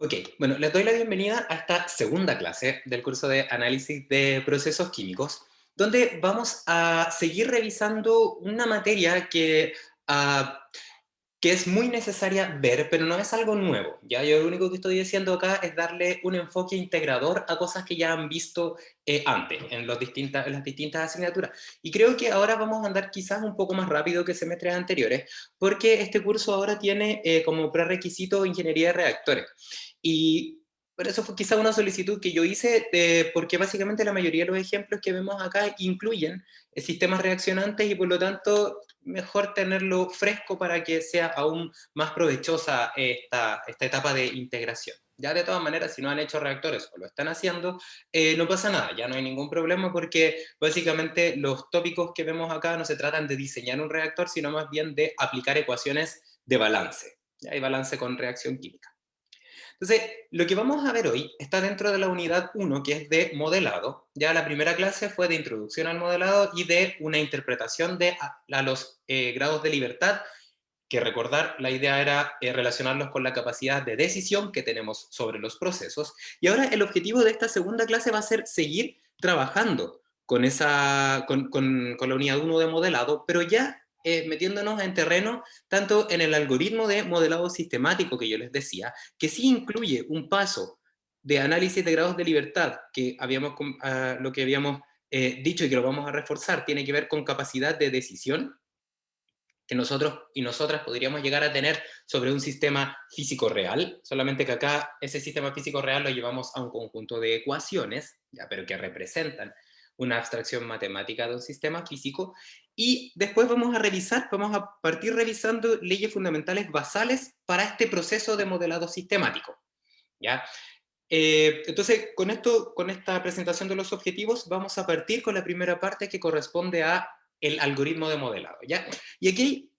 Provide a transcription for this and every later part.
Ok, bueno, les doy la bienvenida a esta segunda clase del curso de análisis de procesos químicos, donde vamos a seguir revisando una materia ah, que es muy necesaria ver, pero no es algo nuevo. ¿Ya? Yo lo único que estoy diciendo acá es darle un enfoque integrador a cosas que ya han visto antes en las distintas asignaturas. Y creo que ahora vamos a andar quizás un poco más rápido que semestres anteriores, porque este curso ahora tiene como prerequisito ingeniería de reactores. Y por eso fue quizá una solicitud que yo hice, porque básicamente la mayoría de los ejemplos que vemos acá incluyen sistemas reaccionantes y por lo tanto mejor tenerlo fresco para que sea aún más provechosa esta etapa de integración. Ya de todas maneras, si no han hecho reactores o lo están haciendo, no pasa nada, ya no hay ningún problema porque básicamente los tópicos que vemos acá no se tratan de diseñar un reactor, sino más bien de aplicar ecuaciones de balance. ¿Ya? Hay balance con reacción química. Entonces, lo que vamos a ver hoy está dentro de la unidad 1, que es de modelado. Ya la primera clase fue de introducción al modelado y de una interpretación de a los grados de libertad, que recordar, la idea era relacionarlos con la capacidad de decisión que tenemos sobre los procesos. Y ahora el objetivo de esta segunda clase va a ser seguir trabajando con la unidad 1 de modelado, pero ya metiéndonos en terreno tanto en el algoritmo de modelado sistemático que yo les decía, que sí incluye un paso de análisis de grados de libertad, que lo que habíamos dicho y que lo vamos a reforzar, tiene que ver con capacidad de decisión, que nosotros y nosotras podríamos llegar a tener sobre un sistema físico real, solamente que acá ese sistema físico real lo llevamos a un conjunto de ecuaciones, ya, pero que representan una abstracción matemática de un sistema físico, y después vamos a partir revisando leyes fundamentales basales para este proceso de modelado sistemático. ¿Ya? Entonces, con esta presentación de los objetivos, vamos a partir con la primera parte que corresponde a el algoritmo de modelado. ¿Ya? Y aquí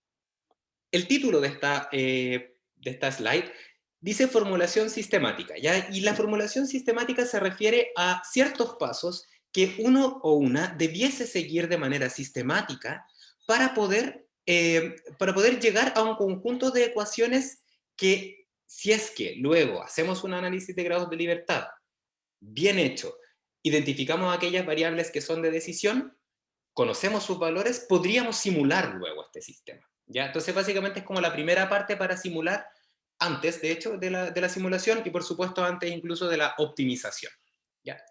el título de esta slide dice formulación sistemática, ¿ya? Y la formulación sistemática se refiere a ciertos pasos que uno o una debiese seguir de manera sistemática para poder llegar a un conjunto de ecuaciones que, si es que luego hacemos un análisis de grados de libertad bien hecho, identificamos aquellas variables que son de decisión, conocemos sus valores, podríamos simular luego este sistema. ¿Ya? Entonces, básicamente es como la primera parte para simular, antes, de hecho, de la simulación y, por supuesto, antes incluso de la optimización. ¿Ya?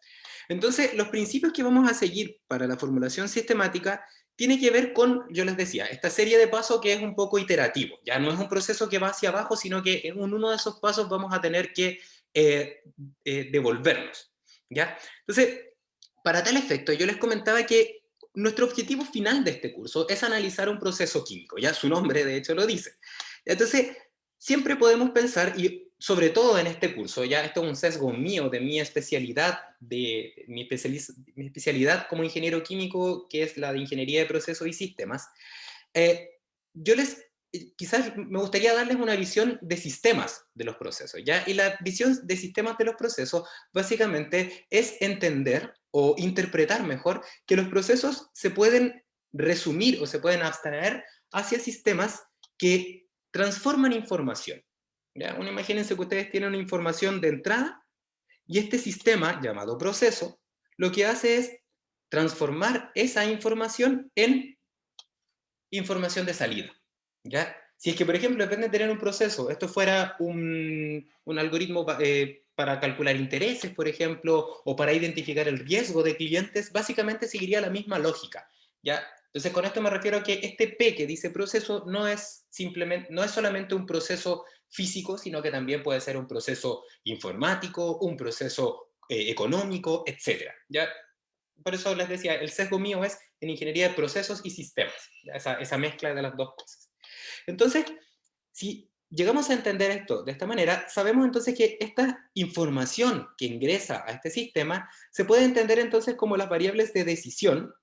Entonces, los principios que vamos a seguir para la formulación sistemática tiene que ver con, yo les decía, esta serie de pasos que es un poco iterativo. Ya no es un proceso que va hacia abajo, sino que en uno de esos pasos vamos a tener que eh, devolvernos. ¿Ya? Entonces, para tal efecto, yo les comentaba que nuestro objetivo final de este curso es analizar un proceso químico, ya su nombre de hecho lo dice. Entonces, siempre podemos pensar, y sobre todo en este curso, ya esto es un sesgo mío de mi especialidad, mi especialidad como ingeniero químico, que es la de ingeniería de procesos y sistemas, eh, yo les quizás me gustaría darles una visión de sistemas de los procesos, ¿ya? Y la visión de sistemas de los procesos básicamente es entender o interpretar mejor que los procesos se pueden resumir o se pueden abstraer hacia sistemas que transforman información, ¿ya? Imagínense que ustedes tienen una información de entrada y este sistema llamado proceso lo que hace es transformar esa información en información de salida, ¿ya? Si es que, por ejemplo, en vez de tener un proceso, esto fuera un algoritmo para calcular intereses, por ejemplo, o para identificar el riesgo de clientes, básicamente seguiría la misma lógica, ¿ya? Entonces, con esto me refiero a que este P que dice proceso no es solamente un proceso físico, sino que también puede ser un proceso informático, un proceso económico, etcétera, ¿ya? Por eso les decía, el sesgo mío es en ingeniería de procesos y sistemas, esa mezcla de las dos cosas. Entonces, si llegamos a entender esto de esta manera, sabemos entonces que esta información que ingresa a este sistema se puede entender entonces como las variables de decisión,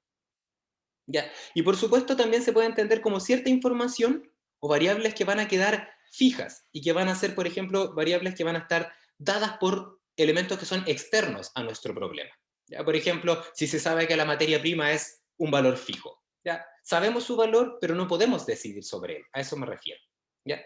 ¿ya? Y por supuesto también se puede entender como cierta información o variables que van a quedar fijas y que van a ser, por ejemplo, variables que van a estar dadas por elementos que son externos a nuestro problema. ¿Ya? Por ejemplo, si se sabe que la materia prima es un valor fijo, ¿ya? Sabemos su valor, pero no podemos decidir sobre él, a eso me refiero. ¿Ya?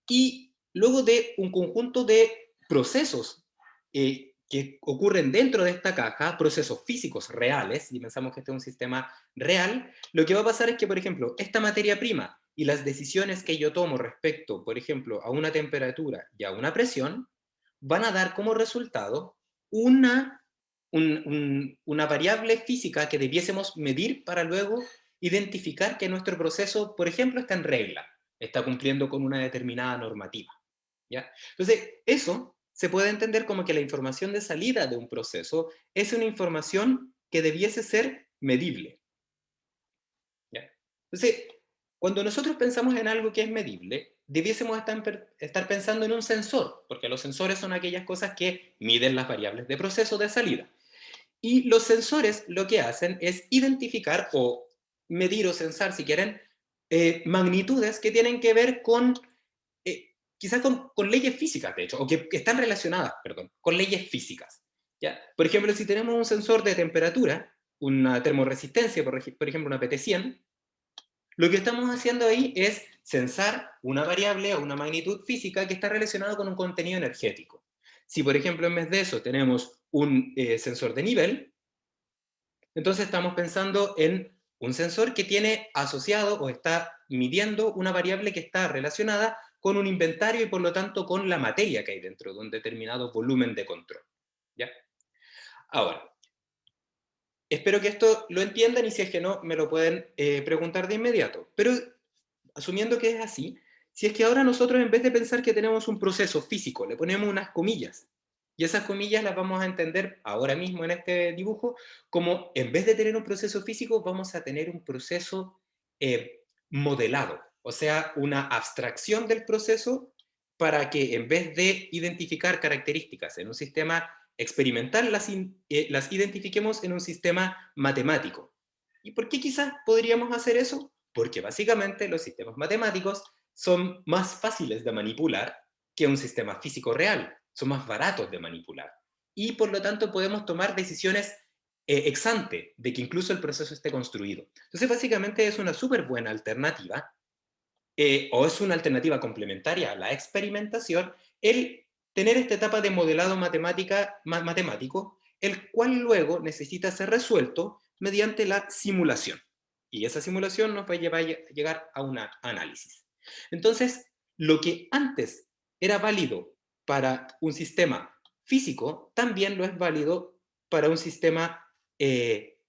Y luego de un conjunto de procesos que ocurren dentro de esta caja, procesos físicos reales, y pensamos que este es un sistema real, lo que va a pasar es que, por ejemplo, esta materia prima y las decisiones que yo tomo respecto, por ejemplo, a una temperatura y a una presión, van a dar como resultado una, una variable física que debiésemos medir para luego identificar que nuestro proceso, por ejemplo, está en regla, está cumpliendo con una determinada normativa. ¿Ya? Entonces, eso se puede entender como que la información de salida de un proceso es una información que debiese ser medible. ¿Ya? Entonces, cuando nosotros pensamos en algo que es medible, debiésemos estar pensando en un sensor, porque los sensores son aquellas cosas que miden las variables de proceso de salida. Y los sensores lo que hacen es identificar o medir o sensar, si quieren, magnitudes que tienen que ver con, quizás con leyes físicas, de hecho, o que están relacionadas, perdón, con leyes físicas. ¿Ya? Por ejemplo, si tenemos un sensor de temperatura, una termoresistencia, por ejemplo, una PT100, lo que estamos haciendo ahí es sensar una variable o una magnitud física que está relacionada con un contenido energético. Si, por ejemplo, en vez de eso tenemos un sensor de nivel, entonces estamos pensando en un sensor que tiene asociado o está midiendo una variable que está relacionada con un inventario y por lo tanto con la materia que hay dentro de un determinado volumen de control. ¿Ya? Ahora, espero que esto lo entiendan y si es que no, me lo pueden preguntar de inmediato. Pero asumiendo que es así, si es que ahora nosotros en vez de pensar que tenemos un proceso físico, le ponemos unas comillas, y esas comillas las vamos a entender ahora mismo en este dibujo como en vez de tener un proceso físico, vamos a tener un proceso modelado, o sea, una abstracción del proceso para que en vez de identificar características en un sistema experimental, las identifiquemos en un sistema matemático. ¿Y por qué quizás podríamos hacer eso? Porque básicamente los sistemas matemáticos son más fáciles de manipular que un sistema físico real, son más baratos de manipular. Y por lo tanto podemos tomar decisiones ex ante de que incluso el proceso esté construido. Entonces básicamente es una súper buena alternativa, o es una alternativa complementaria a la experimentación, el tener esta etapa de modelado matemático, el cual luego necesita ser resuelto mediante la simulación. Y esa simulación nos va a llegar a un análisis. Entonces, lo que antes era válido para un sistema físico, también lo es válido para un sistema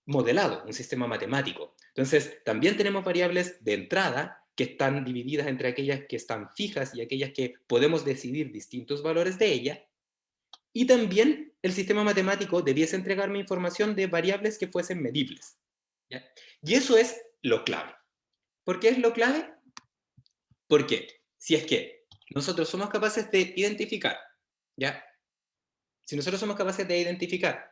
modelado, un sistema matemático. Entonces, también tenemos variables de entrada que están divididas entre aquellas que están fijas y aquellas que podemos decidir distintos valores de ella. Y también el sistema matemático debiese entregarme información de variables que fuesen medibles. ¿Ya? Y eso es lo clave. ¿Por qué es lo clave? Porque si es que nosotros somos capaces de identificar, ¿ya? Si nosotros somos capaces de identificar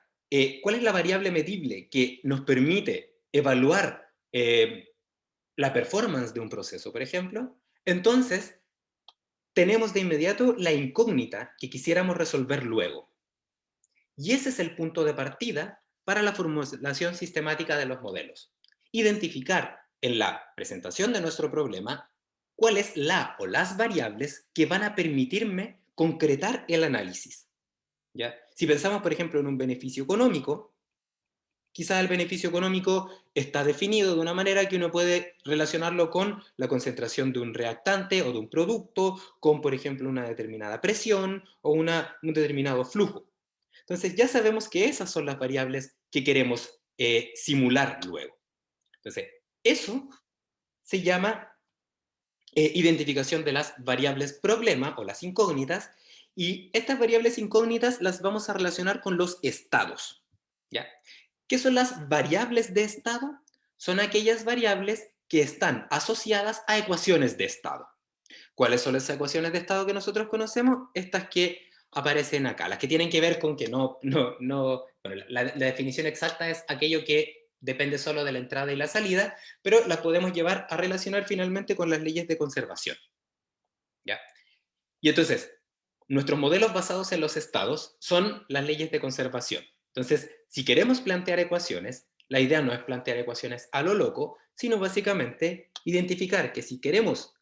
cuál es la variable medible que nos permite evaluar la performance de un proceso, por ejemplo, entonces tenemos de inmediato la incógnita que quisiéramos resolver luego. Y ese es el punto de partida para la formulación sistemática de los modelos. Identificar en la presentación de nuestro problema cuál es la o las variables que van a permitirme concretar el análisis. ¿Ya? Si pensamos, por ejemplo, en un beneficio económico, quizás el beneficio económico está definido de una manera que uno puede relacionarlo con la concentración de un reactante o de un producto, con, por ejemplo, una determinada presión o un determinado flujo. Entonces ya sabemos que esas son las variables que queremos simular luego. Entonces, eso se llama identificación de las variables problema o las incógnitas, y estas variables incógnitas las vamos a relacionar con los estados. ¿Ya? ¿Qué son las variables de estado? Son aquellas variables que están asociadas a ecuaciones de estado. ¿Cuáles son las ecuaciones de estado que nosotros conocemos? Estas que aparecen acá, las que tienen que ver con que bueno, la definición exacta es aquello que depende solo de la entrada y la salida, pero las podemos llevar a relacionar finalmente con las leyes de conservación. ¿Ya? Y entonces, nuestros modelos basados en los estados son las leyes de conservación. Entonces, si queremos plantear ecuaciones, la idea no es plantear ecuaciones a lo loco, sino básicamente identificar que si queremos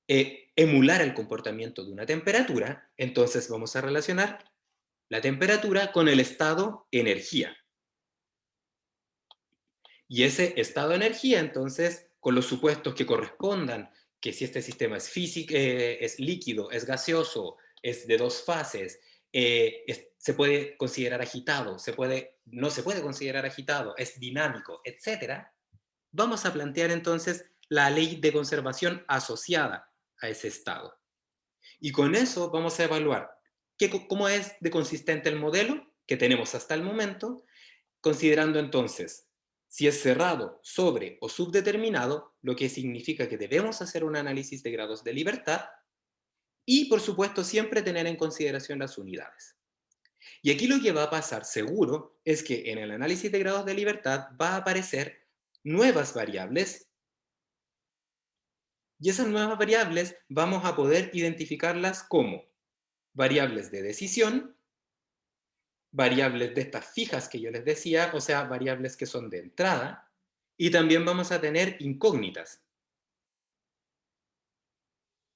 emular el comportamiento de una temperatura, entonces vamos a relacionar la temperatura con el estado energía. Y ese estado de energía, entonces, con los supuestos que correspondan, que si este sistema es físico, es líquido, es gaseoso, es de dos fases, se puede considerar agitado, no se puede considerar agitado, es dinámico, etcétera, vamos a plantear entonces la ley de conservación asociada a ese estado. Y con eso vamos a evaluar cómo es de consistente el modelo que tenemos hasta el momento, considerando entonces si es cerrado, sobre o subdeterminado, lo que significa que debemos hacer un análisis de grados de libertad y, por supuesto, siempre tener en consideración las unidades. Y aquí lo que va a pasar seguro es que en el análisis de grados de libertad va a aparecer nuevas variables y esas nuevas variables vamos a poder identificarlas como variables de decisión, variables de estas fijas que yo les decía, o sea, variables que son de entrada, y también vamos a tener incógnitas.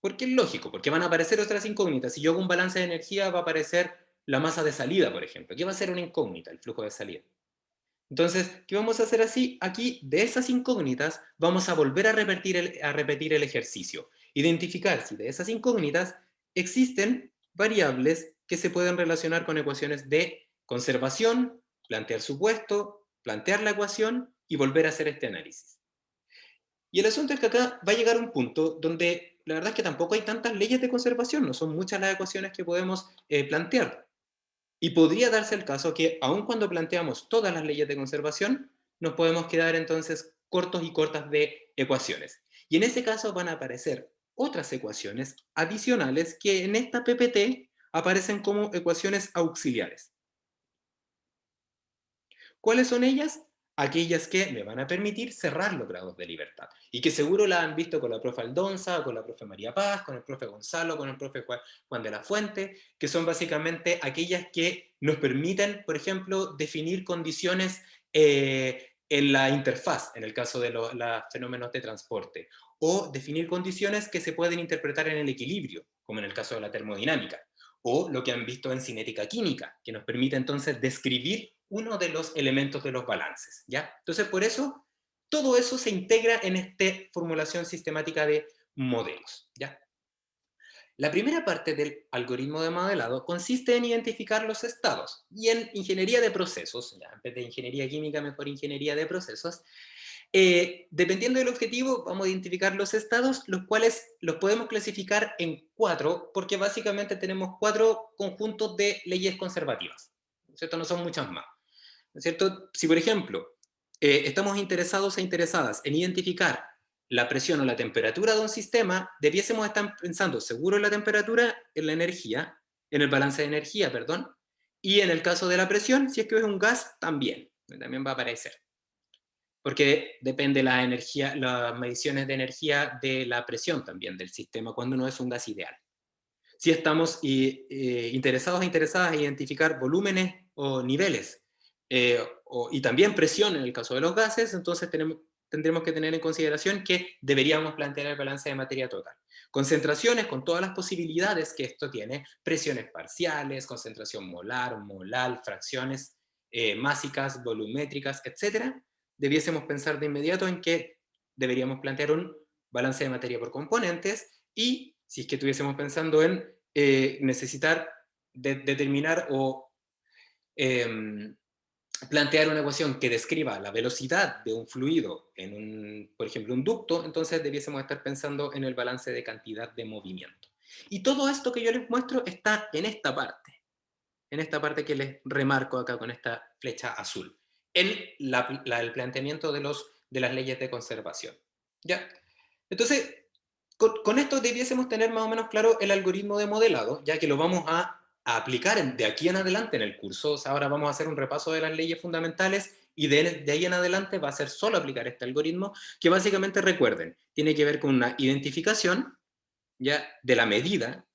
Porque es lógico, porque van a aparecer otras incógnitas. Si yo hago un balance de energía, va a aparecer la masa de salida, por ejemplo. ¿Qué va a ser una incógnita? El flujo de salida. Entonces, ¿qué vamos a hacer así? Aquí, de esas incógnitas, vamos a volver a repetir el ejercicio. Identificar si de esas incógnitas existen variables que se pueden relacionar con ecuaciones de conservación, plantear supuesto, plantear la ecuación y volver a hacer este análisis. Y el asunto es que acá va a llegar un punto donde la verdad es que tampoco hay tantas leyes de conservación, no son muchas las ecuaciones que podemos plantear. Y podría darse el caso que, aun cuando planteamos todas las leyes de conservación, nos podemos quedar entonces cortos y cortas de ecuaciones. Y en ese caso van a aparecer otras ecuaciones adicionales que en esta PPT aparecen como ecuaciones auxiliares. ¿Cuáles son ellas? Aquellas que me van a permitir cerrar los grados de libertad. Y que seguro la han visto con la profe Aldonza, con la profe María Paz, con el profe Gonzalo, con el profe Juan de la Fuente, que son básicamente aquellas que nos permiten, por ejemplo, definir condiciones en la interfaz, en el caso de los fenómenos de transporte, o definir condiciones que se pueden interpretar en el equilibrio, como en el caso de la termodinámica, o lo que han visto en cinética química, que nos permite entonces describir uno de los elementos de los balances, ¿ya? Entonces, por eso, todo eso se integra en esta formulación sistemática de modelos, ¿ya? La primera parte del algoritmo de modelado consiste en identificar los estados, y en ingeniería de procesos, ya, en vez de ingeniería química, mejor ingeniería de procesos, dependiendo del objetivo, vamos a identificar los estados, los cuales los podemos clasificar en 4, porque básicamente tenemos 4 conjuntos de leyes conservativas, ¿cierto? No son muchas más. ¿No es cierto? Si, por ejemplo, estamos interesados e interesadas en identificar la presión o la temperatura de un sistema, debiésemos estar pensando seguro en la temperatura, en la energía, en el balance de energía, perdón, y en el caso de la presión, si es que es un gas, también va a aparecer. Porque depende la energía, las mediciones de energía de la presión también del sistema cuando no es un gas ideal. Si estamos interesados e interesadas en identificar volúmenes o niveles y también presión en el caso de los gases, entonces tendremos que tener en consideración que deberíamos plantear el balance de materia total. Concentraciones con todas las posibilidades que esto tiene, presiones parciales, concentración molar, molal, fracciones másicas, volumétricas, etcétera. Debiésemos pensar de inmediato en que deberíamos plantear un balance de materia por componentes y si es que estuviésemos pensando en necesitar determinar o plantear una ecuación que describa la velocidad de un fluido en por ejemplo, un ducto, entonces debiésemos estar pensando en el balance de cantidad de movimiento. Y todo esto que yo les muestro está en esta parte que les remarco acá con esta flecha azul, en el planteamiento de las leyes de conservación. ¿Ya? Entonces, con esto debiésemos tener más o menos claro el algoritmo de modelado, ya que lo vamos a aplicar de aquí en adelante en el curso. O sea, ahora vamos a hacer un repaso de las leyes fundamentales y de ahí en adelante va a ser solo aplicar este algoritmo, que básicamente, recuerden, tiene que ver con una identificación ya de la medida.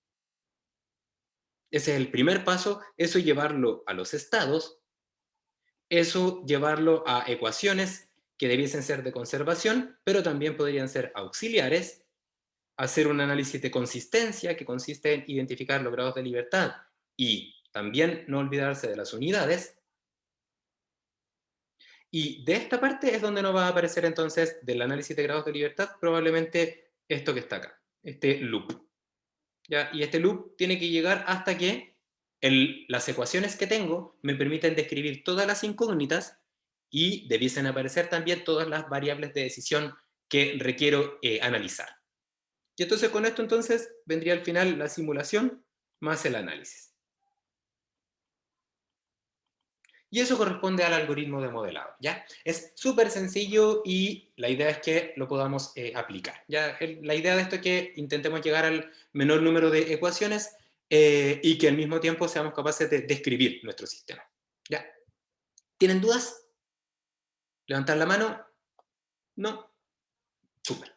Ese es el primer paso, eso llevarlo a los estados, eso llevarlo a ecuaciones que debiesen ser de conservación, pero también podrían ser auxiliares, hacer un análisis de consistencia, que consiste en identificar los grados de libertad, y también no olvidarse de las unidades. Y de esta parte es donde nos va a aparecer entonces, del análisis de grados de libertad, probablemente esto que está acá, este loop. ¿Ya? Y este loop tiene que llegar hasta que las ecuaciones que tengo me permiten describir todas las incógnitas y debiesen aparecer también todas las variables de decisión que requiero analizar. Y entonces con esto entonces vendría al final la simulación más el análisis. Y eso corresponde al algoritmo de modelado, ¿ya? Es súper sencillo y la idea es que lo podamos aplicar, ¿ya? La idea de esto es que intentemos llegar al menor número de ecuaciones y que al mismo tiempo seamos capaces de describir nuestro sistema, ¿ya? ¿Tienen dudas? ¿Levantar la mano? ¿No? Súper.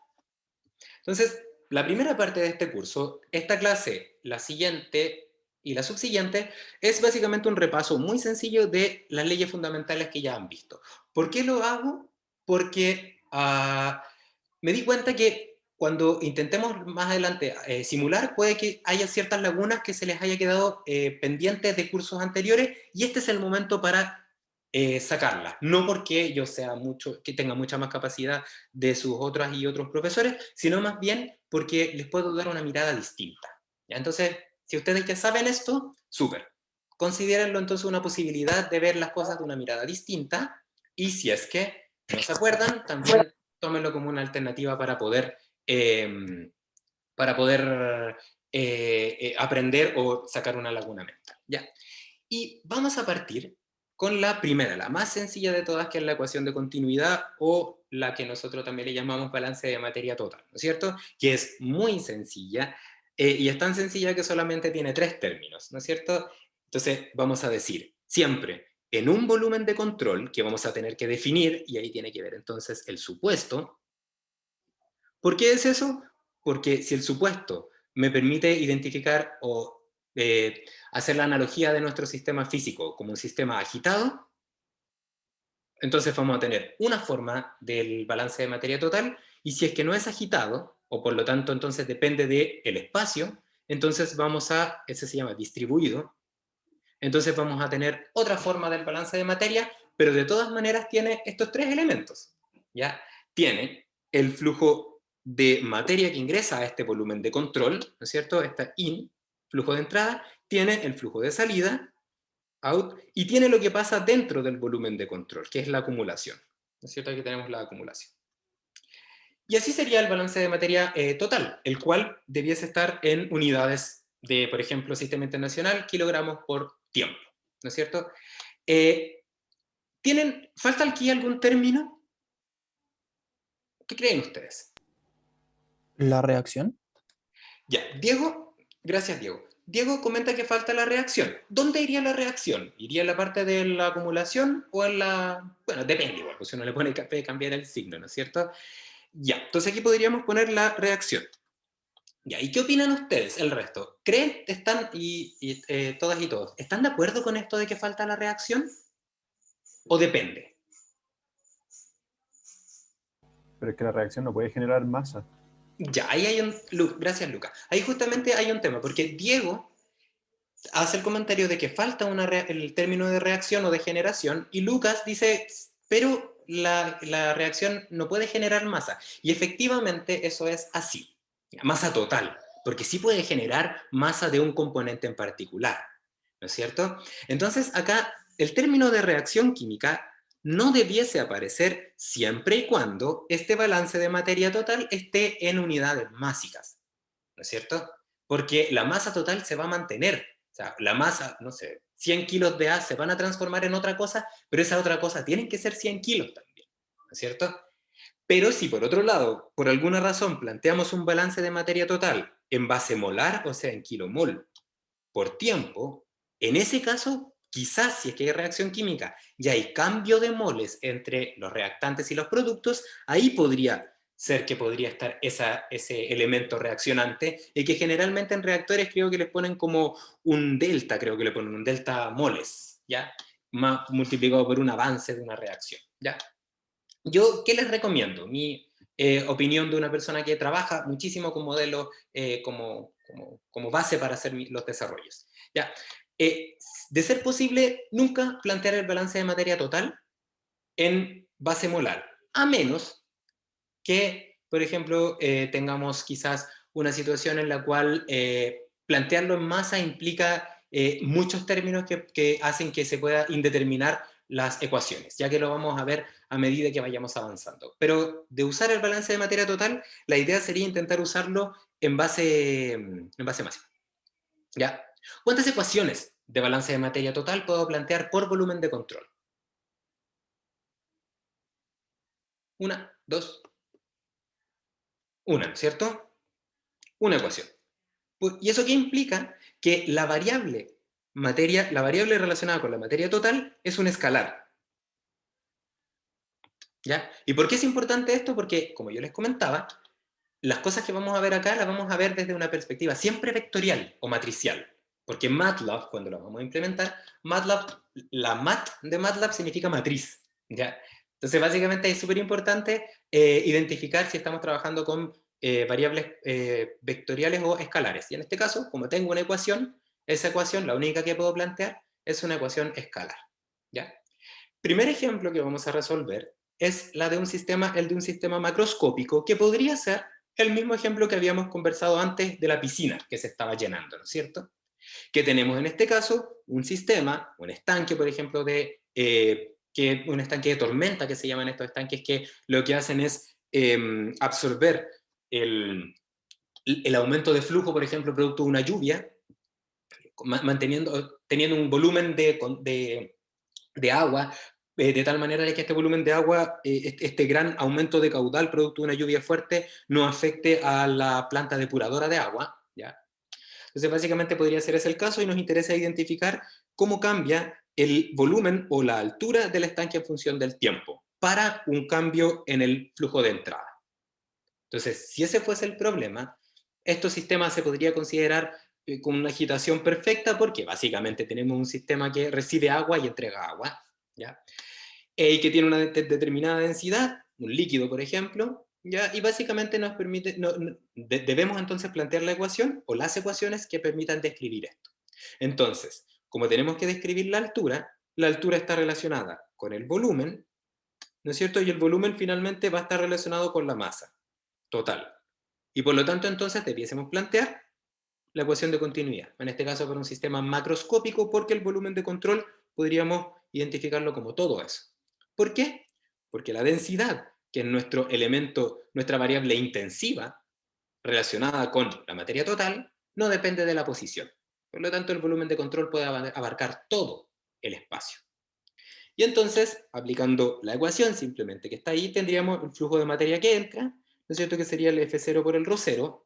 Entonces, la primera parte de este curso, esta clase, la siguiente y la subsiguiente, es básicamente un repaso muy sencillo de las leyes fundamentales que ya han visto. ¿Por qué lo hago? Porque me di cuenta que cuando intentemos más adelante simular, puede que haya ciertas lagunas que se les haya quedado pendientes de cursos anteriores, y este es el momento para sacarlas. No porque yo sea que tenga mucha más capacidad de sus otras y otros profesores, sino más bien porque les puedo dar una mirada distinta. ¿Ya? Entonces, si ustedes ya saben esto, súper. Considérenlo entonces una posibilidad de ver las cosas de una mirada distinta, y si es que no se acuerdan, también tómenlo como una alternativa eh, para poder aprender o sacar una laguna mental. ¿Ya? Y vamos a partir con la primera, la más sencilla de todas, que es la ecuación de continuidad, o la que nosotros también le llamamos balance de materia total, ¿no es cierto? Que es muy sencilla, y es tan sencilla que solamente tiene 3 términos, ¿no es cierto? Entonces vamos a decir, siempre en un volumen de control, que vamos a tener que definir, y ahí tiene que ver entonces el supuesto. ¿Por qué es eso? Porque si el supuesto me permite identificar o hacer la analogía de nuestro sistema físico como un sistema agitado, entonces vamos a tener una forma del balance de materia total, y si es que no es agitado, o por lo tanto entonces depende del espacio, entonces ese se llama distribuido, entonces vamos a tener otra forma del balance de materia, pero de todas maneras tiene estos 3 elementos, ¿ya? Tiene el flujo de materia que ingresa a este volumen de control, ¿no es cierto? Está in, flujo de entrada, tiene el flujo de salida, out, y tiene lo que pasa dentro del volumen de control, que es la acumulación, ¿no es cierto? Aquí tenemos la acumulación. Y así sería el balance de materia total, el cual debiese estar en unidades de, por ejemplo, sistema internacional, kilogramos por tiempo, ¿no es cierto? Eh, ¿Falta aquí algún término? ¿Qué creen ustedes? La reacción. Ya, Diego, gracias Diego. Diego comenta que falta la reacción. ¿Dónde iría la reacción? ¿Iría en la parte de la acumulación o en la...? Bueno, depende igual, pues si uno le puede cambiar el signo, ¿no es cierto? Ya, entonces aquí podríamos poner la reacción. Ya, ¿y qué opinan ustedes, el resto? ¿Creen, todas y todos, están de acuerdo con esto de que falta la reacción? ¿O depende? Pero es que la reacción no puede generar masa. Ya, ahí hay gracias Luca. Ahí justamente hay un tema, porque Diego hace el comentario de que falta el término de reacción o de generación, y Lucas dice, pero la reacción no puede generar masa. Y efectivamente eso es así, masa total, porque sí puede generar masa de un componente en particular, ¿no es cierto? Entonces acá el término de reacción química no debiese aparecer siempre y cuando este balance de materia total esté en unidades másicas, ¿no es cierto? Porque la masa total se va a mantener. O sea, la masa, no sé, 100 kilos de A se van a transformar en otra cosa, pero esa otra cosa tienen que ser 100 kilos también, ¿no es cierto? Pero si por otro lado, por alguna razón, planteamos un balance de materia total en base molar, o sea, en kilomol por tiempo, en ese caso, quizás si es que hay reacción química y hay cambio de moles entre los reactantes y los productos, ahí podría ser que podría estar ese elemento reaccionante, y que generalmente en reactores creo que les ponen como un delta, creo que le ponen un delta moles, ¿ya? Más multiplicado por un avance de una reacción, ¿ya? Yo, ¿qué les recomiendo? opinión de una persona que trabaja muchísimo con modelos como base para hacer los desarrollos. ¿Ya? De ser posible, nunca plantear el balance de materia total en base molar, a menos que, por ejemplo, tengamos quizás una situación en la cual plantearlo en masa implica muchos términos que hacen que se pueda indeterminar las ecuaciones, ya que lo vamos a ver a medida que vayamos avanzando. Pero de usar el balance de materia total, la idea sería intentar usarlo en base máxima. ¿Ya? ¿Cuántas ecuaciones de balance de materia total puedo plantear por volumen de control? Una, dos, una, ¿cierto? Una ecuación. ¿Y eso qué implica? Que la variable relacionada con la materia total es un escalar. ¿Ya? ¿Y por qué es importante esto? Porque, como yo les comentaba, las cosas que vamos a ver acá las vamos a ver desde una perspectiva siempre vectorial o matricial. Porque MATLAB, cuando lo vamos a implementar, la mat de MATLAB significa matriz. ¿Ya? Entonces, básicamente es súper importante identificar si estamos trabajando con variables vectoriales o escalares. Y en este caso, como tengo una ecuación, esa ecuación, la única que puedo plantear, es una ecuación escalar. ¿Ya? Primer ejemplo que vamos a resolver es el de un sistema macroscópico, que podría ser el mismo ejemplo que habíamos conversado antes de la piscina que se estaba llenando, ¿no es cierto? Que tenemos en este caso un sistema, un estanque, por ejemplo, un estanque de tormenta, que se llaman estos estanques, que lo que hacen es absorber el aumento de flujo, por ejemplo, producto de una lluvia, teniendo un volumen de agua, de tal manera de que este volumen de agua, este gran aumento de caudal producto de una lluvia fuerte, no afecte a la planta depuradora de agua, ¿ya? Entonces, básicamente podría ser ese el caso, y nos interesa identificar cómo cambia el volumen o la altura del estanque en función del tiempo, para un cambio en el flujo de entrada. Entonces, si ese fuese el problema, estos sistemas se podría considerar con una agitación perfecta, porque básicamente tenemos un sistema que recibe agua y entrega agua, ¿ya? Y que tiene una determinada densidad, un líquido, por ejemplo, ¿ya? Y básicamente nos permite, debemos entonces plantear la ecuación o las ecuaciones que permitan describir esto. Entonces, como tenemos que describir la altura está relacionada con el volumen, ¿no es cierto? Y el volumen finalmente va a estar relacionado con la masa total. Y por lo tanto, entonces, debiésemos plantear la ecuación de continuidad, en este caso para un sistema macroscópico, porque el volumen de control podríamos identificarlo como todo eso. ¿Por qué? Porque la densidad, que es nuestro elemento, nuestra variable intensiva, relacionada con la materia total, no depende de la posición. Por lo tanto, el volumen de control puede abarcar todo el espacio. Y entonces, aplicando la ecuación simplemente que está ahí, tendríamos el flujo de materia que entra, ¿no es cierto?, que sería el F0 por el ρ0,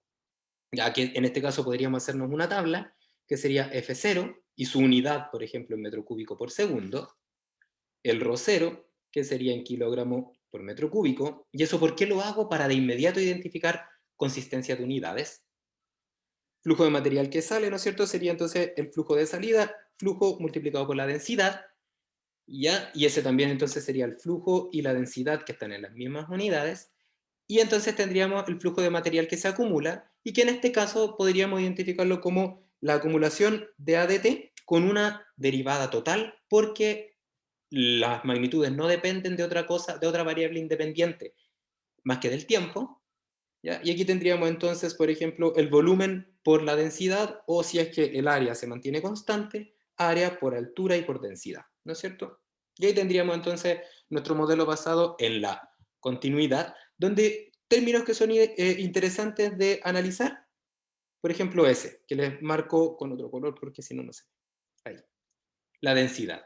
ya que en este caso podríamos hacernos una tabla, que sería F0, y su unidad, por ejemplo, en metro cúbico por segundo, el ρ0, que sería en kilogramo por metro cúbico. ¿Y eso por qué lo hago? Para de inmediato identificar consistencia de unidades. Flujo de material que sale, ¿no es cierto?, sería entonces el flujo de salida, flujo multiplicado por la densidad, ¿ya? Y ese también entonces sería el flujo y la densidad, que están en las mismas unidades. Y entonces tendríamos el flujo de material que se acumula, y que en este caso podríamos identificarlo como la acumulación de AdT con una derivada total, porque las magnitudes no dependen de otra cosa, de otra variable independiente, más que del tiempo, ¿ya? Y aquí tendríamos entonces, por ejemplo, el volumen por la densidad, o si es que el área se mantiene constante, área por altura y por densidad, ¿no es cierto? Y ahí tendríamos entonces nuestro modelo basado en la continuidad, donde términos que son interesantes de analizar, por ejemplo ese, que les marco con otro color porque si no, no sé. Ahí. La densidad,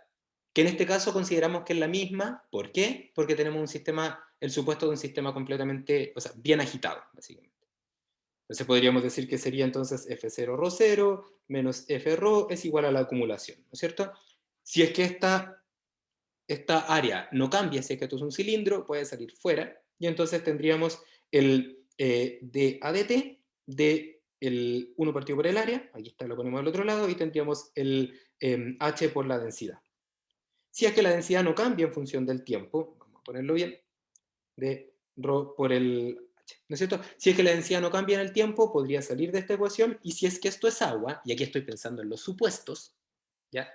que en este caso consideramos que es la misma. ¿Por qué? Porque tenemos un sistema, el supuesto de un sistema completamente, o sea, bien agitado, básicamente. Entonces podríamos decir que sería entonces F0 ρ0 menos F ρ es igual a la acumulación, ¿no es cierto? Si es que esta área no cambia, si es que esto es un cilindro, puede salir fuera, y entonces tendríamos el d AdT de el 1 partido por el área, aquí está, lo ponemos al otro lado, y tendríamos el H por la densidad. Si es que la densidad no cambia en función del tiempo, vamos a ponerlo bien, de rho por el h, ¿no es cierto? Si es que la densidad no cambia en el tiempo, podría salir de esta ecuación, y si es que esto es agua, y aquí estoy pensando en los supuestos, ¿ya?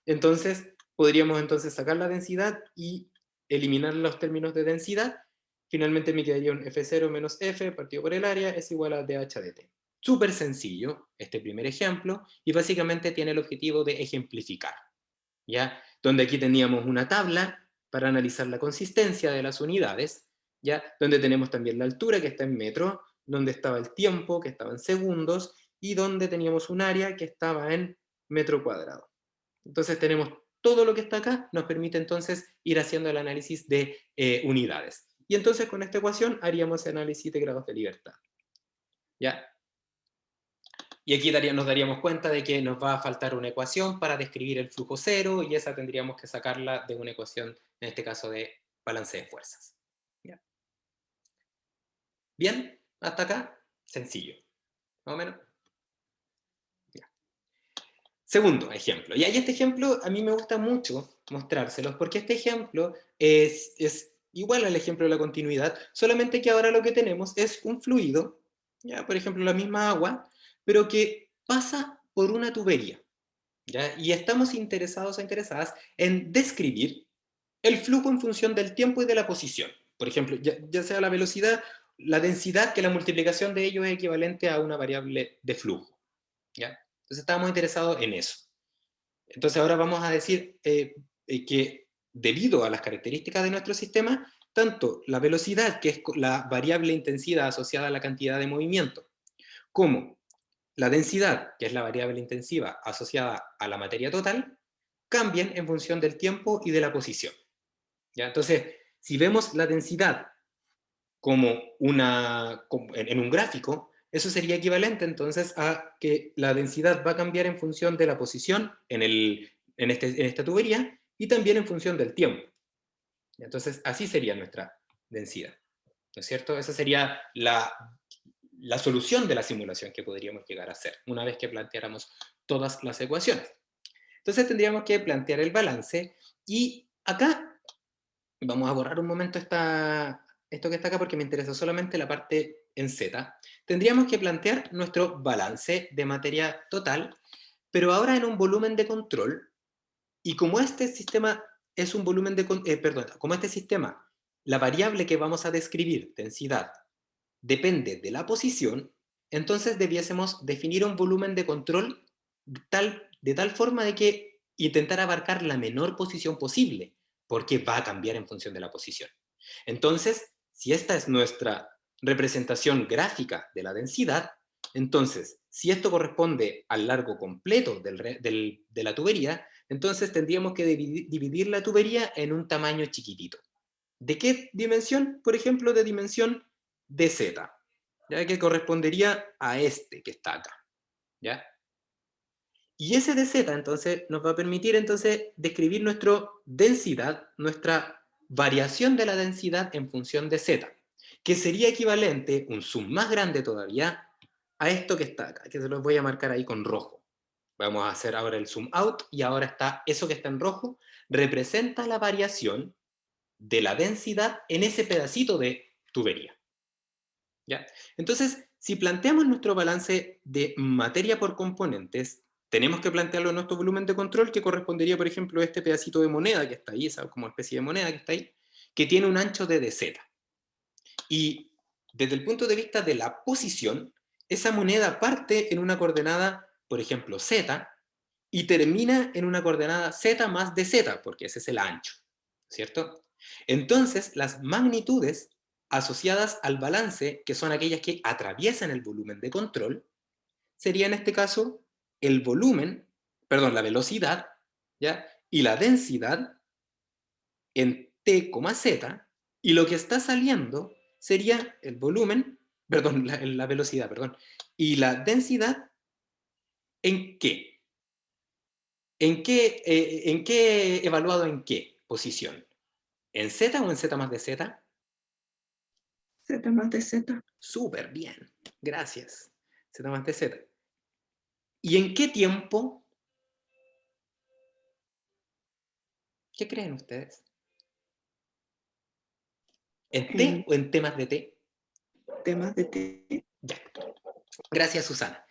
Entonces, podríamos entonces sacar la densidad y eliminar los términos de densidad. Finalmente me quedaría un F0 menos F partido por el área es igual a dH de t. Súper sencillo este primer ejemplo, y básicamente tiene el objetivo de ejemplificar, ¿ya? Donde aquí teníamos una tabla para analizar la consistencia de las unidades, ¿ya? Donde tenemos también la altura, que está en metro, donde estaba el tiempo, que estaba en segundos, y donde teníamos un área que estaba en metro cuadrado. Entonces tenemos todo lo que está acá, nos permite entonces ir haciendo el análisis de unidades. Y entonces con esta ecuación haríamos el análisis de grados de libertad, ¿ya? Y aquí nos daríamos cuenta de que nos va a faltar una ecuación para describir el flujo cero, y esa tendríamos que sacarla de una ecuación, en este caso de balance de fuerzas. ¿Ya? Bien, hasta acá, sencillo, más o menos. Ya. Segundo ejemplo, y ahí este ejemplo a mí me gusta mucho mostrárselos, porque este ejemplo es igual al ejemplo de la continuidad, solamente que ahora lo que tenemos es un fluido, ¿ya? Por ejemplo la misma agua, pero que pasa por una tubería, ¿ya? Y estamos interesados o interesadas en describir el flujo en función del tiempo y de la posición. Por ejemplo, ya sea la velocidad, la densidad, que la multiplicación de ellos es equivalente a una variable de flujo, ¿ya? Entonces estábamos interesados en eso. Entonces ahora vamos a decir que debido a las características de nuestro sistema, tanto la velocidad, que es la variable intensidad asociada a la cantidad de movimiento, como la densidad, que es la variable intensiva asociada a la materia total, cambian en función del tiempo y de la posición, ¿ya? Entonces, si vemos la densidad como en un gráfico, eso sería equivalente entonces a que la densidad va a cambiar en función de la posición en esta tubería, y también en función del tiempo. Entonces, así sería nuestra densidad, ¿no es cierto? Esa sería la solución de la simulación que podríamos llegar a hacer, una vez que planteáramos todas las ecuaciones. Entonces tendríamos que plantear el balance, y acá vamos a borrar un momento esto que está acá, porque me interesa solamente la parte en Z. Tendríamos que plantear nuestro balance de materia total, pero ahora en un volumen de control, y como este sistema es un volumen de como este sistema, la variable que vamos a describir, densidad, depende de la posición, entonces debiésemos definir un volumen de control de tal forma de que intentar abarcar la menor posición posible, porque va a cambiar en función de la posición. Entonces, si esta es nuestra representación gráfica de la densidad, entonces, si esto corresponde al largo completo de la tubería, entonces tendríamos que dividir la tubería en un tamaño chiquitito. ¿De qué dimensión? Por ejemplo, de dimensión dz, ¿ya? Que correspondería a este que está acá, ¿ya? Y ese dz entonces nos va a permitir entonces describir nuestra densidad, nuestra variación de la densidad en función de z, que sería equivalente, un zoom más grande todavía, a esto que está acá, que se los voy a marcar ahí con rojo. Vamos a hacer ahora el zoom out, y ahora está eso que está en rojo, representa la variación de la densidad en ese pedacito de tubería, ¿ya? Entonces, si planteamos nuestro balance de materia por componentes, tenemos que plantearlo en nuestro volumen de control, que correspondería, por ejemplo, a este pedacito de moneda que está ahí, esa como especie de moneda que está ahí, que tiene un ancho de dz. Y desde el punto de vista de la posición, esa moneda parte en una coordenada, por ejemplo, z, y termina en una coordenada z más dz, porque ese es el ancho, ¿cierto? Entonces, las magnitudes asociadas al balance, que son aquellas que atraviesan el volumen de control, sería en este caso el volumen, perdón, la velocidad, ¿ya? Y la densidad en t, z, y lo que está saliendo sería el volumen, perdón, la velocidad, perdón, y la densidad en qué. ¿En qué evaluado en qué posición? ¿En z o en z más de z? Z más de Z. Súper bien, gracias. Z más de z. ¿Y en qué tiempo? ¿Qué creen ustedes? ¿En T o en T más de T? Temas de T. Ya. Gracias, Susana.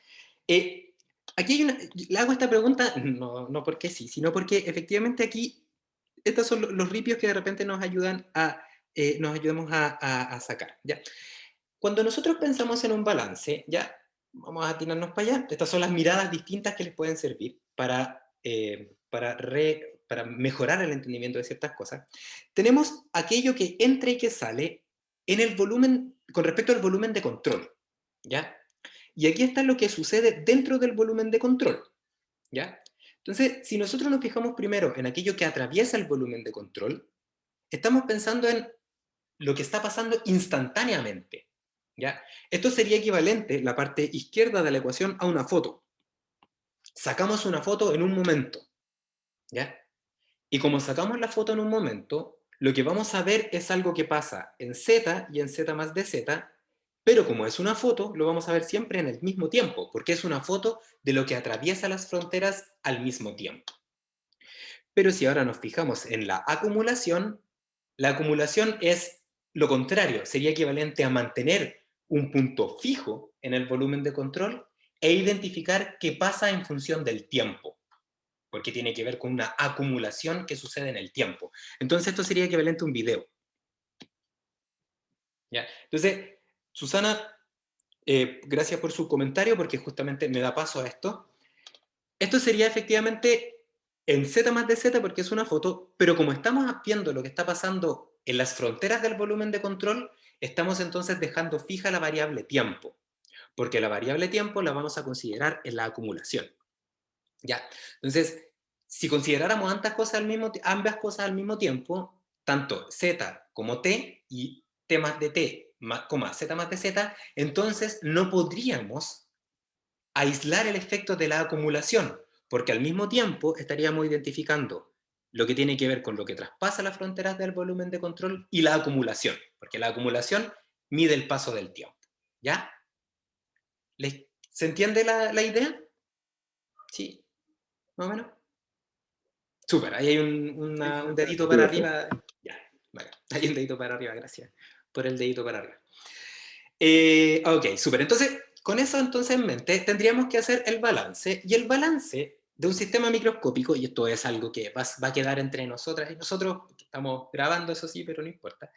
Aquí le hago esta pregunta, no porque sí, sino porque efectivamente aquí, estos son los ripios que de repente nos ayudan nos ayudamos a sacar, ¿ya? Cuando nosotros pensamos en un balance, ya, vamos a tirarnos para allá, estas son las miradas distintas que les pueden servir para mejorar el entendimiento de ciertas cosas. Tenemos aquello que entra y que sale en el volumen, con respecto al volumen de control, ¿ya? Y aquí está lo que sucede dentro del volumen de control, ¿ya? Entonces, si nosotros nos fijamos primero en aquello que atraviesa el volumen de control, estamos pensando en lo que está pasando instantáneamente, ¿ya? Esto sería equivalente, la parte izquierda de la ecuación, a una foto. Sacamos una foto en un momento, ¿ya? Y como sacamos la foto en un momento, lo que vamos a ver es algo que pasa en Z y en Z más de Z, pero como es una foto, lo vamos a ver siempre en el mismo tiempo, porque es una foto de lo que atraviesa las fronteras al mismo tiempo. Pero si ahora nos fijamos en la acumulación es lo contrario, sería equivalente a mantener un punto fijo en el volumen de control e identificar qué pasa en función del tiempo, porque tiene que ver con una acumulación que sucede en el tiempo. Entonces esto sería equivalente a un video. ¿Ya? Entonces, Susana, gracias por su comentario, porque justamente me da paso a esto. Esto sería efectivamente en Z más de Z, porque es una foto, pero como estamos viendo lo que está pasando en las fronteras del volumen de control, estamos entonces dejando fija la variable tiempo, porque la variable tiempo la vamos a considerar en la acumulación. ¿Ya? Entonces, si consideráramos ambas cosas al mismo tiempo, tanto Z como T y T más de T, Z más de Z, entonces no podríamos aislar el efecto de la acumulación, porque al mismo tiempo estaríamos identificando lo que tiene que ver con lo que traspasa las fronteras del volumen de control y la acumulación, porque la acumulación mide el paso del tiempo. ¿Ya? ¿Se entiende la idea? Sí, más o menos. Súper, ahí hay un dedito para arriba. Ya, vale. Hay un dedito para arriba, gracias por el dedito para arriba. Ok, súper. Entonces, con eso entonces en mente, tendríamos que hacer el balance, y el balance de un sistema microscópico, y esto es algo que va a quedar entre nosotras y nosotros, estamos grabando eso sí, pero no importa,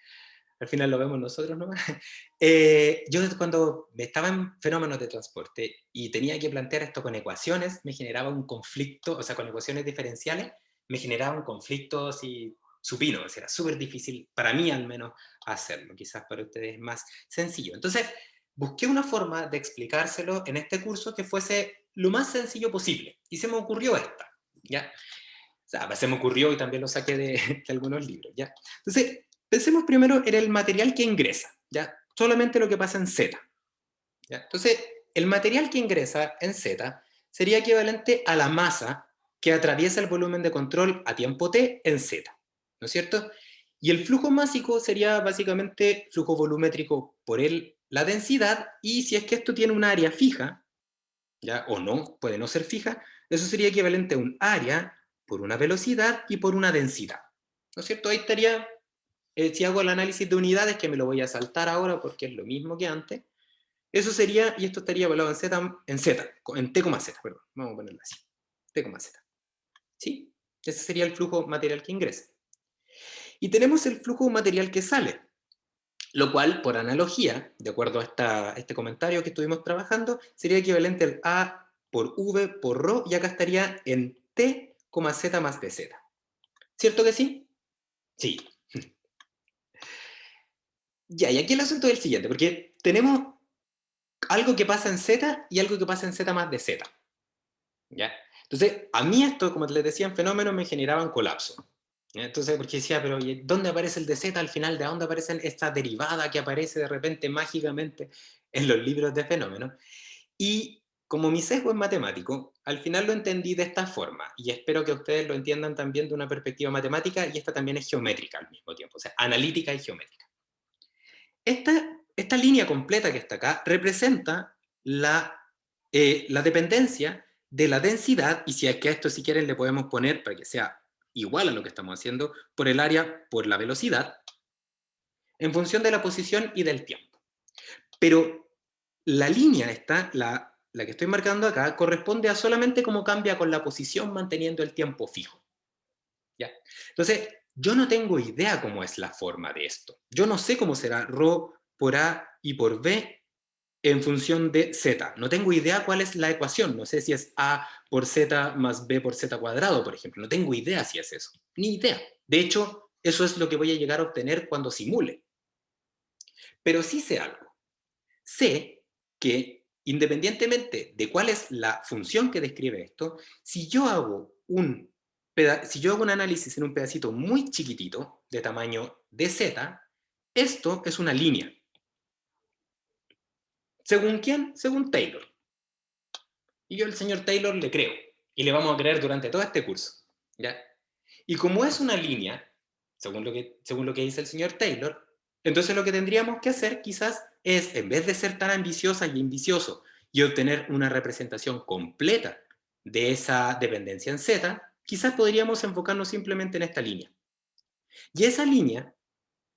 al final lo vemos nosotros nomás. Yo cuando estaba en fenómenos de transporte y tenía que plantear esto con ecuaciones, me generaba un conflicto, o sea, con ecuaciones diferenciales, me generaba un conflicto así supino, o sea, era súper difícil, para mí al menos, hacerlo, quizás para ustedes es más sencillo. Entonces, busqué una forma de explicárselo en este curso que fuese lo más sencillo posible, y se me ocurrió esta, ¿ya? O sea, se me ocurrió y también lo saqué de algunos libros, ¿ya? Entonces, pensemos primero en el material que ingresa, ¿ya? Solamente lo que pasa en Z, ¿ya? Entonces, el material que ingresa en Z sería equivalente a la masa que atraviesa el volumen de control a tiempo t en Z, ¿no es cierto? Y el flujo másico sería básicamente flujo volumétrico por la densidad, y si es que esto tiene un área fija, ¿ya? O no, puede no ser fija, eso sería equivalente a un área por una velocidad y por una densidad, ¿no es cierto? Ahí estaría, si hago el análisis de unidades, que me lo voy a saltar ahora porque es lo mismo que antes, eso sería, y esto estaría evaluado en T, Z, perdón, vamos a ponerlo así, T, Z. ¿Sí? Ese sería el flujo material que ingresa. Y tenemos el flujo material que sale, lo cual, por analogía, de acuerdo a este comentario que estuvimos trabajando, sería equivalente al A por V por ρ, y acá estaría en T, Z más de Z. ¿Cierto que sí? Sí. Ya, y aquí el asunto es el siguiente, porque tenemos algo que pasa en Z y algo que pasa en Z más de Z. ¿Ya? Entonces, a mí esto, como les decía, en fenómenos me generaban colapso. ¿Ya? Entonces, porque decía, pero ¿dónde aparece el de Z al final? ¿De dónde aparece esta derivada que aparece de repente mágicamente en los libros de fenómenos? Y como mi sesgo es matemático, al final lo entendí de esta forma, y espero que ustedes lo entiendan también de una perspectiva matemática, y esta también es geométrica al mismo tiempo, o sea, analítica y geométrica. Esta línea completa que está acá representa la dependencia de la densidad, y si es que a esto, si quieren, le podemos poner, para que sea igual a lo que estamos haciendo, por el área por la velocidad. en función de la posición y del tiempo. Pero la línea esta, la que estoy marcando acá, corresponde a solamente cómo cambia con la posición manteniendo el tiempo fijo. ¿Ya? Entonces, yo no tengo idea cómo es la forma de esto. Yo no sé cómo será ρ por A y por B en función de z. No tengo idea cuál es la ecuación. No sé si es A por z más B por z cuadrado, por ejemplo. No tengo idea si es eso. Ni idea. De hecho, eso es lo que voy a llegar a obtener cuando simule. Pero sí sé algo. Sé que, independientemente de cuál es la función que describe esto, si yo hago un análisis en un pedacito muy chiquitito, de tamaño de z, esto es una línea. ¿Según quién? Según Taylor. Y yo al señor Taylor le creo. Y le vamos a creer durante todo este curso. ¿Ya? Y como es una línea, según lo que dice el señor Taylor, entonces lo que tendríamos que hacer quizás es, en vez de ser tan ambiciosa y ambicioso y obtener una representación completa de esa dependencia en Z, quizás podríamos enfocarnos simplemente en esta línea. Y esa línea,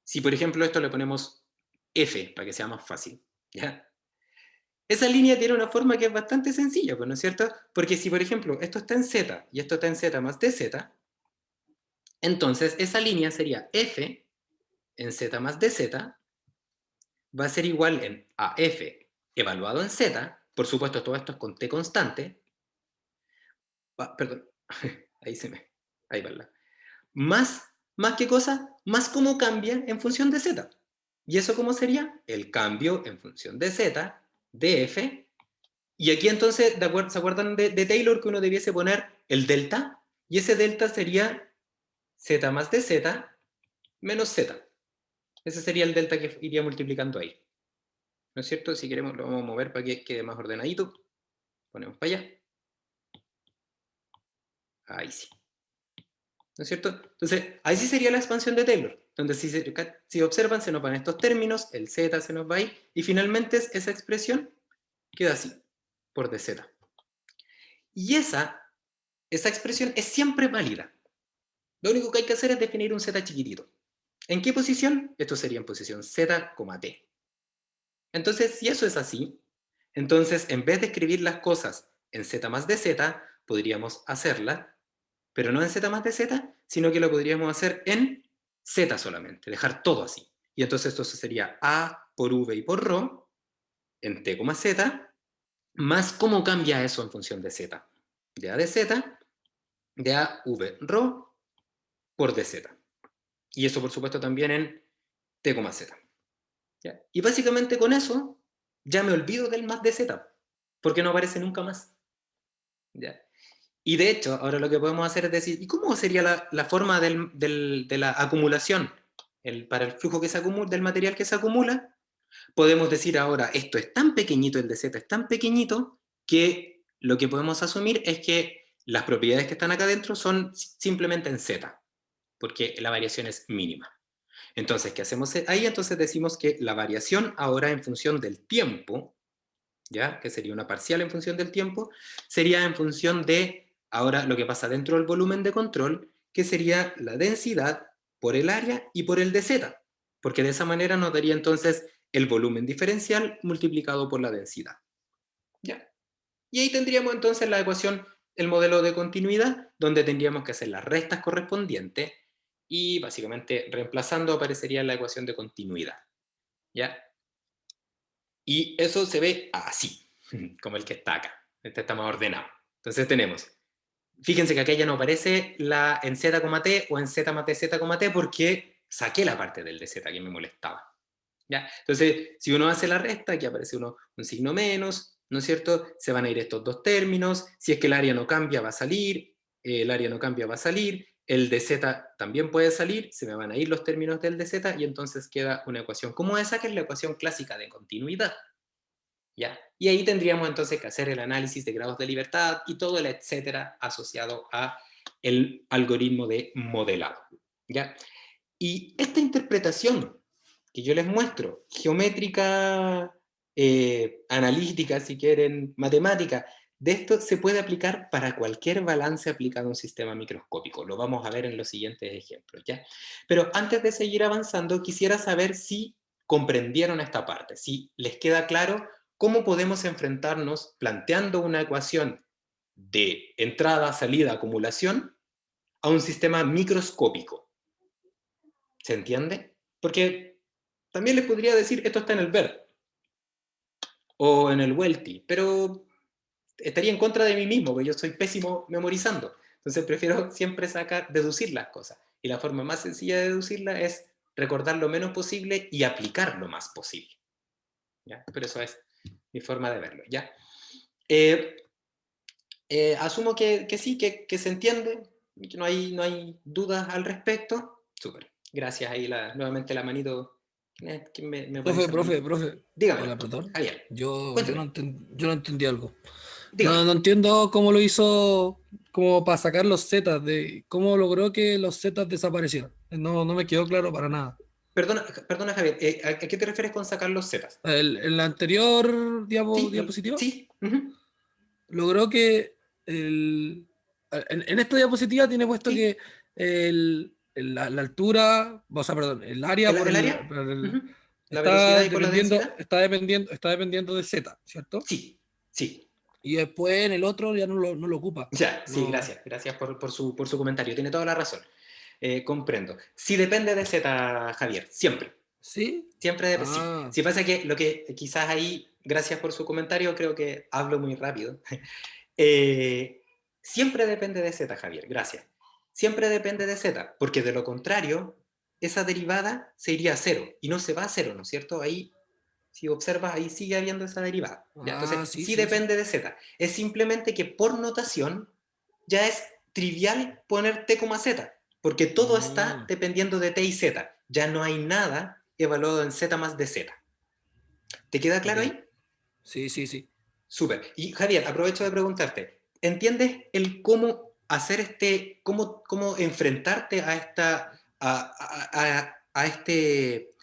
si por ejemplo esto le ponemos F, para que sea más fácil, ¿ya? Esa línea tiene una forma que es bastante sencilla, ¿no es cierto? Porque si por ejemplo esto está en Z y esto está en Z más dz, entonces esa línea sería F en Z más dz, va a ser igual en AF evaluado en Z, por supuesto todo esto es con T constante, perdón, ahí va más qué cosa, más cómo cambia en función de Z. ¿Y eso cómo sería? El cambio en función de Z, de F, y aquí entonces, ¿se acuerdan de Taylor que uno debiese poner el delta? Y ese delta sería Z más dz menos Z. Ese sería el delta que iría multiplicando ahí. ¿No es cierto? Si queremos lo vamos a mover para que quede más ordenadito. Ponemos para allá. Ahí sí. ¿No es cierto? Entonces, ahí sí sería la expansión de Taylor. Donde si observan, se nos van estos términos, el z se nos va ahí, y finalmente esa expresión queda así, por dz. Y esa expresión es siempre válida. Lo único que hay que hacer es definir un z chiquitito. ¿En qué posición? Esto sería en posición z, t. Entonces, si eso es así, entonces en vez de escribir las cosas en z más dz, podríamos hacerla, pero no en z más dz, sino que lo podríamos hacer en z solamente, dejar todo así. Y entonces esto sería a por v y por ρ, en t, z, más cómo cambia eso en función de z. De a de z, de a v ρ por dz. Y eso por supuesto también en t, z. ¿Ya? Y básicamente con eso ya me olvido del más dz, porque no aparece nunca más. ¿Ya? Y de hecho, ahora lo que podemos hacer es decir, ¿y cómo sería la forma de la acumulación? Para el flujo que se acumula, del material que se acumula, podemos decir ahora, esto es tan pequeñito, el dz es tan pequeñito, que lo que podemos asumir es que las propiedades que están acá adentro son simplemente en z, porque la variación es mínima. Entonces, ¿qué hacemos ahí? Entonces decimos que la variación ahora en función del tiempo, ¿ya? Que sería una parcial en función del tiempo, sería en función de, ahora lo que pasa dentro del volumen de control, que sería la densidad por el área y por el dz, porque de esa manera nos daría entonces el volumen diferencial multiplicado por la densidad. ¿Ya? Y ahí tendríamos entonces la ecuación, el modelo de continuidad, donde tendríamos que hacer las restas correspondientes, y básicamente reemplazando aparecería la ecuación de continuidad. ¿Ya? Y eso se ve así, como el que está acá. Este está más ordenado. Entonces tenemos, fíjense que acá ya no aparece en z, t o en z más dz, t porque saqué la parte del dz que me molestaba. ¿Ya? Entonces, si uno hace la resta, aquí aparece un signo menos, ¿no es cierto? Se van a ir estos dos términos. Si es que el área no cambia, va a salir. El área no cambia, va a salir. El dz también puede salir. Se me van a ir los términos del dz y entonces queda una ecuación como esa, que es la ecuación clásica de continuidad. ¿Ya? Y ahí tendríamos entonces que hacer el análisis de grados de libertad y todo el etcétera asociado a el algoritmo de modelado. ¿Ya? Y esta interpretación que yo les muestro, geométrica, analítica, si quieren, matemática, de esto se puede aplicar para cualquier balance aplicado a un sistema microscópico. Lo vamos a ver en los siguientes ejemplos, ¿ya? Pero antes de seguir avanzando, quisiera saber si comprendieron esta parte, si les queda claro cómo podemos enfrentarnos planteando una ecuación de entrada, salida, acumulación a un sistema microscópico. ¿Se entiende? Porque también les podría decir, esto está en el BERT o en el Welty, pero estaría en contra de mí mismo, porque yo soy pésimo memorizando. Entonces prefiero siempre deducir las cosas. Y la forma más sencilla de deducirlas es recordar lo menos posible y aplicar lo más posible. ¿Ya? Pero eso es mi forma de verlo. ¿Ya? Asumo que sí, que se entiende, que no hay dudas al respecto. Súper. Gracias. Ahí nuevamente la manito. ¿Quién me pone Profe, esa manito? profe. Dígame, Hola, perdón. Javier. Yo Cuéntame. yo no entendí algo. Dígame. No entiendo cómo lo hizo, como para sacar los zetas, cómo logró que los zetas desaparecieran. No me quedó claro para nada. Perdona Javier, ¿a qué te refieres con sacar los zetas? En la anterior Sí, diapositiva, sí. Uh-huh, logró que en esta diapositiva tiene puesto sí. que la altura, o sea, perdón, el área ¿El área? Uh-huh. ¿La velocidad y por la densidad? está dependiendo de z, ¿cierto? Sí, sí. Y después en el otro ya no lo ocupa. Ya, sí, No, gracias. Gracias por su comentario. Tiene toda la razón. Comprendo. Sí depende de Z, Javier. Siempre. ¿sí? Siempre, sí. Ah, Si pasa que lo que quizás ahí, gracias por su comentario, creo que hablo muy rápido. Eh, siempre depende de Z, Javier. Gracias. Siempre depende de Z, porque de lo contrario, esa derivada se iría a cero y no se va a cero, ¿no es cierto? Ahí, si observas, ahí sigue habiendo esa derivada. ¿Ya? Entonces, sí sí. depende de Z. Es simplemente que por notación ya es trivial poner t, z, porque todo está Mm, dependiendo de t y z. Ya no hay nada evaluado en z más de z. ¿Te queda ok. claro ahí? Sí. Súper. Y Javier, aprovecho de preguntarte, ¿entiendes el cómo hacer cómo enfrentarte a este,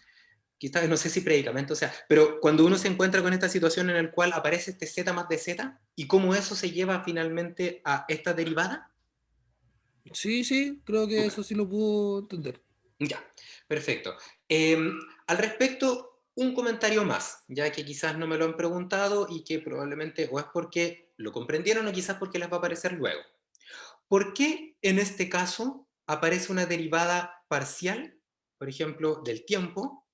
quizás no sé si predicamento, o sea, pero cuando uno se encuentra con esta situación en la cual aparece este z más de z, y cómo eso se lleva finalmente a esta derivada? Sí, creo que Súper. eso sí lo puedo entender. Ya, perfecto. Eh, Al respecto, un comentario más, ya que quizás no me lo han preguntado y que probablemente o es porque lo comprendieron o quizás porque les va a aparecer luego. ¿Por qué en este caso aparece una derivada parcial, por ejemplo, del tiempo,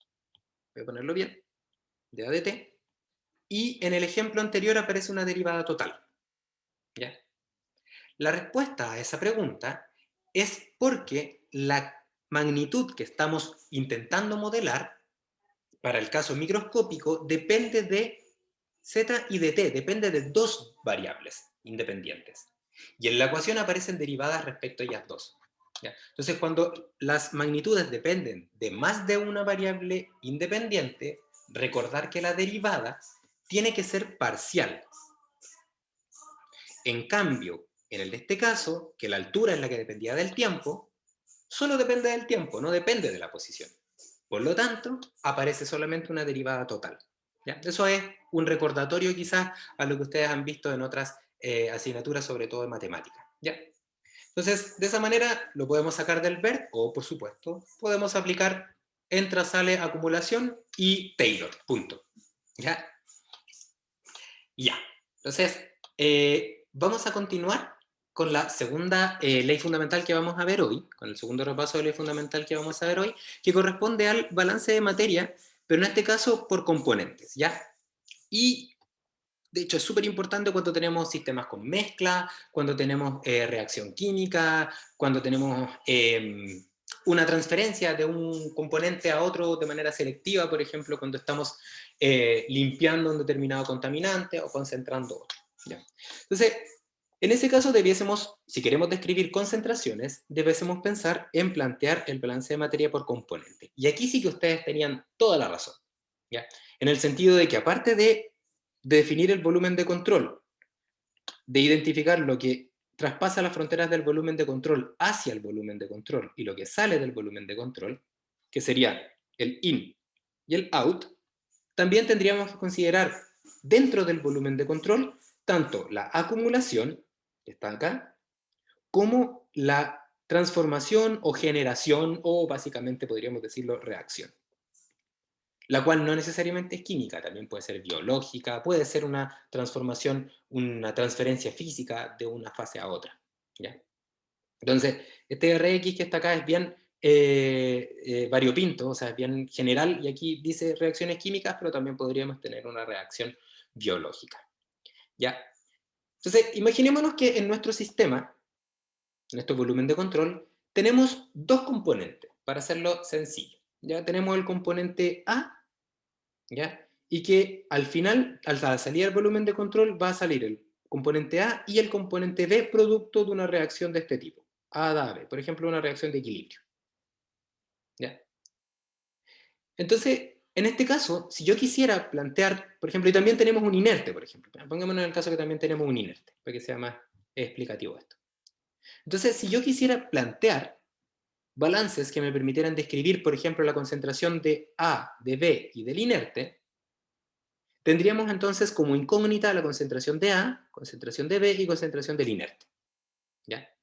voy a ponerlo bien, de a de t, y en el ejemplo anterior aparece una derivada total? ¿Ya? La respuesta a esa pregunta es porque la magnitud que estamos intentando modelar para el caso microscópico depende de z y de t, depende de dos variables independientes. Y en la ecuación aparecen derivadas respecto a ellas dos. ¿Ya? Entonces, cuando las magnitudes dependen de más de una variable independiente, recordar que la derivada tiene que ser parcial. En cambio, en el de este caso, que la altura es la que dependía del tiempo, solo depende del tiempo, no depende de la posición. Por lo tanto, aparece solamente una derivada total. ¿Ya? Eso es un recordatorio quizás a lo que ustedes han visto en otras asignaturas, sobre todo en matemáticas. ¿Ya? Entonces, de esa manera lo podemos sacar del BERT o, por supuesto, podemos aplicar entra, sale, acumulación y Taylor, punto. ¿Ya? Ya. Entonces, vamos a continuar con la segunda ley fundamental que vamos a ver hoy, con el segundo repaso de ley fundamental que vamos a ver hoy, que corresponde al balance de materia, pero en este caso por componentes, ¿ya? Y de hecho es súper importante cuando tenemos sistemas con mezcla, cuando tenemos reacción química, cuando tenemos una transferencia de un componente a otro de manera selectiva, por ejemplo, cuando estamos limpiando un determinado contaminante o concentrando otro. ¿Ya? Entonces, en ese caso debiésemos, si queremos describir concentraciones, debiésemos pensar en plantear el balance de materia por componente. Y aquí sí que ustedes tenían toda la razón, ¿ya? En el sentido de que aparte de definir el volumen de control, de identificar lo que traspasa las fronteras del volumen de control hacia el volumen de control y lo que sale del volumen de control, que sería el in y el out, también tendríamos que considerar dentro del volumen de control tanto la acumulación, que está acá, como la transformación o generación, o básicamente podríamos decirlo reacción. La cual no necesariamente es química, también puede ser biológica, puede ser una transformación, una transferencia física de una fase a otra, ¿ya? Entonces, este Rx que está acá es bien variopinto, o sea, es bien general, y aquí dice reacciones químicas, pero también podríamos tener una reacción biológica, ¿ya? Entonces, imaginémonos que en nuestro sistema, en nuestro volumen de control, tenemos dos componentes, para hacerlo sencillo. Ya tenemos el componente A, ¿ya? Y que al final, al salir del volumen de control, va a salir el componente A y el componente B producto de una reacción de este tipo. A da B, por ejemplo, una reacción de equilibrio. ¿Ya? Entonces, en este caso, si yo quisiera plantear, por ejemplo, y también tenemos un inerte, por ejemplo. Pongámonos en el caso que también tenemos un inerte, para que sea más explicativo esto. Entonces, si yo quisiera plantear balances que me permitieran describir, por ejemplo, la concentración de A, de B y del inerte, tendríamos entonces como incógnita la concentración de A, concentración de B y concentración del inerte. ¿Ya?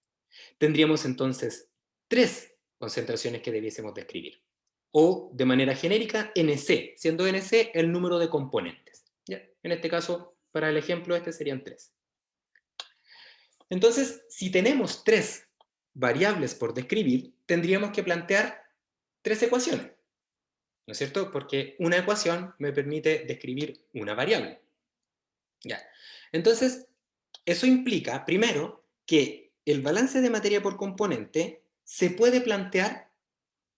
Tendríamos entonces tres concentraciones que debiésemos describir. O, de manera genérica, NC, siendo NC el número de componentes. ¿Ya? En este caso, para el ejemplo, este serían 3. Entonces, si tenemos 3 variables por describir, tendríamos que plantear 3 ecuaciones. ¿No es cierto? Porque una ecuación me permite describir una variable. ¿Ya? Entonces, eso implica, primero, que el balance de materia por componente se puede plantear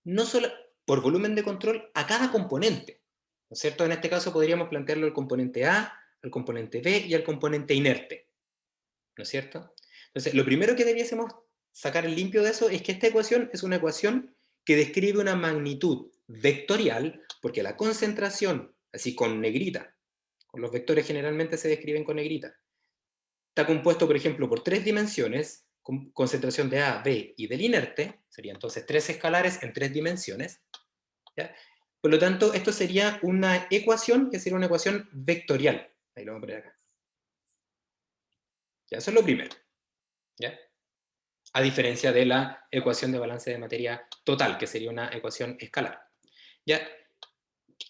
no solo por volumen de control a cada componente. ¿No es cierto? En este caso podríamos plantearlo al componente A, al componente B y al componente inerte. ¿No es cierto? Entonces, lo primero que debiésemos sacar en limpio de eso es que esta ecuación es una ecuación que describe una magnitud vectorial, porque la concentración, así con negrita, con los vectores generalmente se describen con negrita, está compuesto, por ejemplo, por 3 dimensiones, con concentración de A, B y del inerte, sería entonces 3 escalares en 3 dimensiones, ¿ya? Por lo tanto, esto sería una ecuación que sería una ecuación vectorial. Ahí lo vamos a poner acá. Ya, eso es lo primero. ¿Ya? A diferencia de la ecuación de balance de materia total, que sería una ecuación escalar. ¿Ya?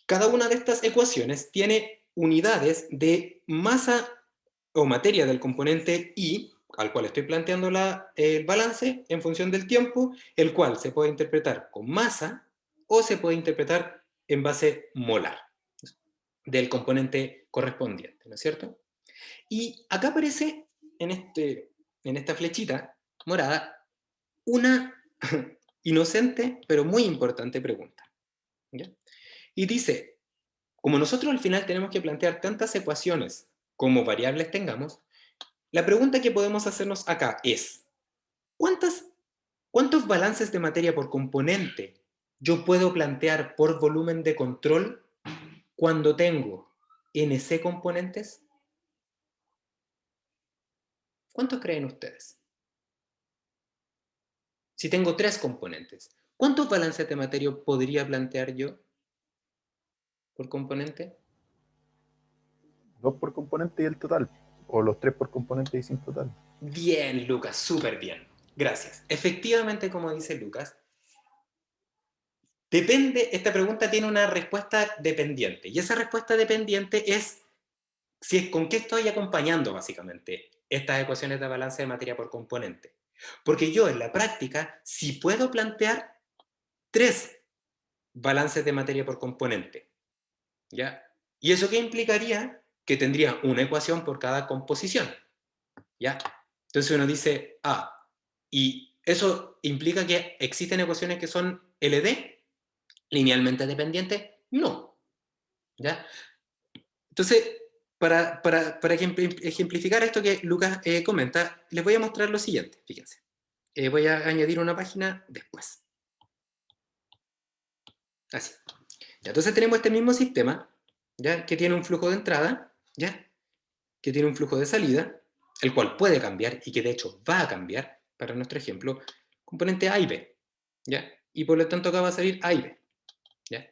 Cada una de estas ecuaciones tiene unidades de masa o materia del componente I, al cual estoy planteando el balance en función del tiempo, el cual se puede interpretar con masa o se puede interpretar en base molar del componente correspondiente, ¿no es cierto? Y acá aparece en esta flechita morada una inocente pero muy importante pregunta. ¿Ya? Y dice, como nosotros al final tenemos que plantear tantas ecuaciones como variables tengamos, la pregunta que podemos hacernos acá es, ¿cuántos balances de materia por componente yo puedo plantear por volumen de control cuando tengo NC componentes? ¿Cuántos creen ustedes? Si tengo 3 componentes, ¿cuántos balances de materia podría plantear yo por componente? 2 por componente y el total. O los 3 por componente y sin total. Bien, Lucas, súper bien. Gracias. Efectivamente, como dice Lucas, depende, esta pregunta tiene una respuesta dependiente. Y esa respuesta dependiente es con qué estoy acompañando, básicamente, estas ecuaciones de balance de materia por componente. Porque yo, en la práctica, sí puedo plantear 3 balances de materia por componente. ¿Ya? ¿Y eso qué implicaría? Que tendría una ecuación por cada composición. ¿Ya? Entonces uno dice, y eso implica que existen ecuaciones que son LD, linealmente dependientes. No. ¿Ya? Entonces, para ejemplificar esto que Lucas comenta, les voy a mostrar lo siguiente, fíjense. Voy a añadir una página después. Así. Ya, entonces tenemos este mismo sistema, ¿ya? Que tiene un flujo de entrada, ¿ya? Que tiene un flujo de salida, el cual puede cambiar y que de hecho va a cambiar, para nuestro ejemplo, componente A y B, ¿ya? Y por lo tanto acá va a salir A y B, ¿ya?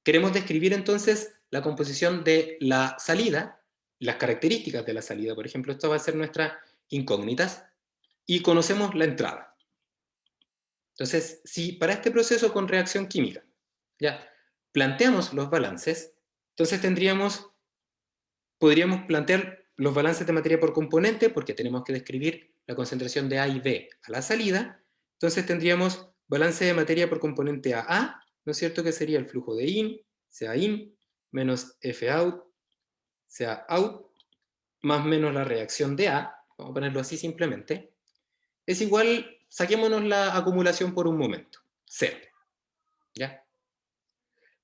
Queremos describir entonces la composición de la salida, las características de la salida, por ejemplo, esto va a ser nuestras incógnitas, y conocemos la entrada. Entonces, si para este proceso con reacción química, ya planteamos los balances, entonces podríamos plantear los balances de materia por componente, porque tenemos que describir la concentración de A y B a la salida. Entonces tendríamos balance de materia por componente A, ¿no es cierto? Que sería el flujo de in, sea in, menos F out, sea out, más menos la reacción de A, vamos a ponerlo así simplemente, es igual, saquémonos la acumulación por un momento, 0. ¿Ya?